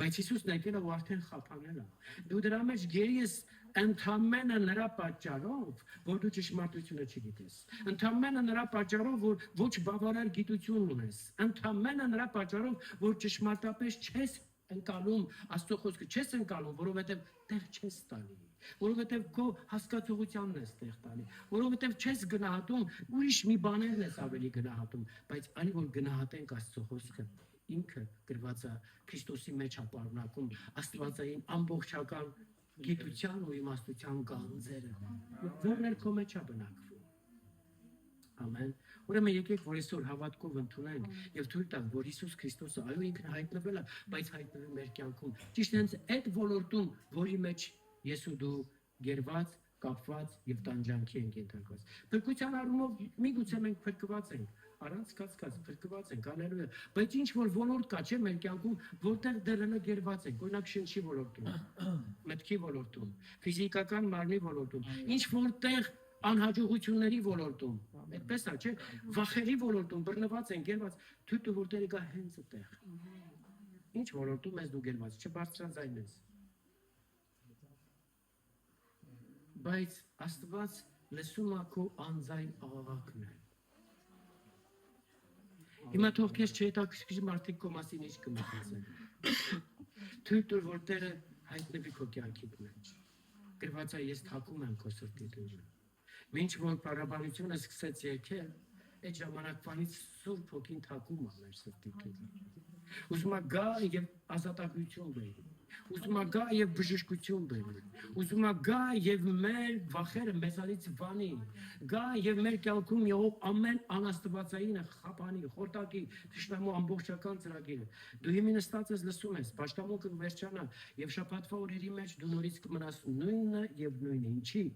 Բայց Հիսուսն եկել է ու արդեն խափանել է։ Դու դրա մեջ գերի ես ընդամենը նրա պատճառով, որ դու ճշմարտությունը չգիտես, ընդամենը նրա պատճառով, որ ոչ բավարար գիտություն ունես, ընդամենը նրա պատճառով, որ ճշմարտապես չես ընկալում Աստծո խոսքը, չես ընկալում, որովհետև տեղ չես տալի, որովհետև քո հասկացողությանն ես տեղ տալի, որովհետև չես գնահատում, ուրիշ մի բաներն ես ավելի գնահատում, բայց այլ որ գնահատենք Աստծո խոսքը, ինքը գրված է Քրիստոսի մեջ է պարունակում աստվածային ամբողջական գիտության ու իմաստության գանձերը, որն էլ քո մեջ է բնակվում։ Ամեն։ Ուրեմն եկեք, որ այսօր հավատքով ընդունենք եւ թույլ տանք, որ Հիսուս Քրիստոսը այո ինքն հայտնվել է, բայց հայտնվել մեր կյանքում։ Ճիշտ հենց այդ ոլորտում, որի մեջ ես ու դու գերված կապված եւ տանջանքի ենք ենթարկված։ Փրկության առումով միգուցե մենք փրկված ենք, առանց կասկած փրկված ենք, հալելույա, բայց ինչ որ ոլորտ կա, չէ՞, մեր կյանքում, որտեղ դեռ հնա գերված ենք, օրինակ շնչի ոլորտում, մտքի ոլորտում, ֆիզիկական մարմնի ոլորտում, ինչ որտեղ անհաջողությունների ոլորտում, այդպես է, չէ՞, վախերի ոլորտում բռնված են, գերված, թույլ որտեղ կա հենց այդտեղ։ Ինչ ոլորտում ես դու գերված, չբարձրաձայնես։ Բայց Աստված լսում է քո անձայն աղաղակն է։ Հիմա թող քեզ չհետաքրքրի մարդիկ քո մասին ինչ կմտածեն։ Թույլ տուր որ Տերը հայտնվի քո կյանքի մեջ։ Գրված է ես թակում եմ քո սրտի դուռը։ Մինչ որ պարաբանությունը սկսեց եկել, այդ ժամանակվանից Սուրբ Հոգին թակում է մեր սրտի դուռը։ Ուզում է գա եւ ազատագրություն բերի։ Ուզում է գա եւ բժշկություն բերի։ Ուզում է գա եւ մեր վախերը մեզանից վանի։ Գա եւ մեր կյանքում եղող ամեն անաստվածային խափանի, խորտակի, թշնամու ամբողջական ծրագիրը։ Դու հիմա նստած ես լսում ես, պաշտամունքը կվերջանա եւ շաբաթվա օրերի մեջ դու նորից կմնաս նույնը եւ նույնը։ Ինչի՞,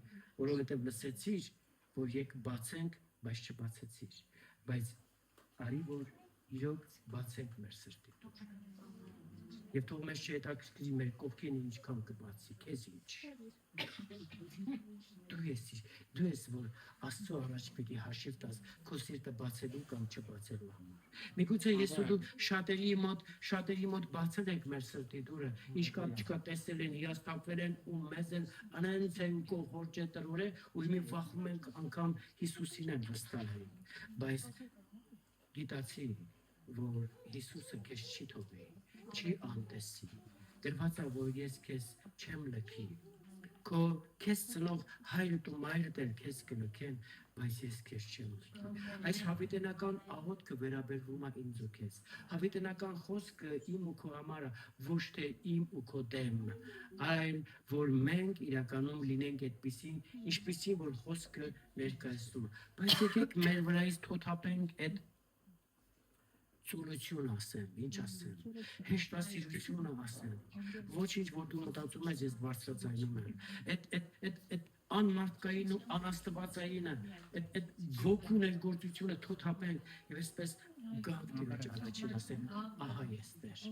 որովհետեւ լսեցիր, որ եկ բացենք, բայց չբացեցիր։ Բայց արի որ իրոք բացենք մեր սրտի դուռը։ Եվ թող մեզ չհետաքրքրի մեր կողքին ինչքան կբացի, քեզ ինչ։ Դու ես որ Աստծո առաջ պիտի հաշիվ տաս քո սիրտը բացելու կամ չբացելու համար։ Միգուցե ես ու դու շատերի մոտ բացել ենք մեր սրտի դուռը, ինչ կա չկա տեսել են, հիասթափվել են ու մեզ են անենց են կողորճե տրորե ու մի վախում ենք անգամ Հիսուսին են վստահել։ Բայց գիտացի որ Հիսուսը քեզ չի թողի, չի անտեսի։ Գրված է որ ես քեզ չեմ լքի։ Քո քեզ ծնող հայրդ ու մայրդ էլ քեզ կլքեն, բայց ես քեզ չեմ լքի։ Այս հավիտենական աղոթքը վերաբերվում է ինձ ու քեզ։ Հավիտենական խոսքը իմ ու քո համար է, ոչ թե իմ ու քո դեմ, այլ որ մենք իրականում լինենք այդպիսին, ինչպիսին որ խոսքը ներկայացնում է։ Բայց եկեք մեր վրայից թոթափենք այդ ծուլություն ասեմ, ինչ ասեմ, հեշտասիրությունը ասեմ, ոչինչ որ դու մտածում ես ես բարձրաձայնում եմ, այդ անմարդկային ու անաստվածայինը, այդ ոգու ներգործությունը թոթափենք եւ այսպես գանք դիվաճ առաջին ասեմ, ահա ես Տեր,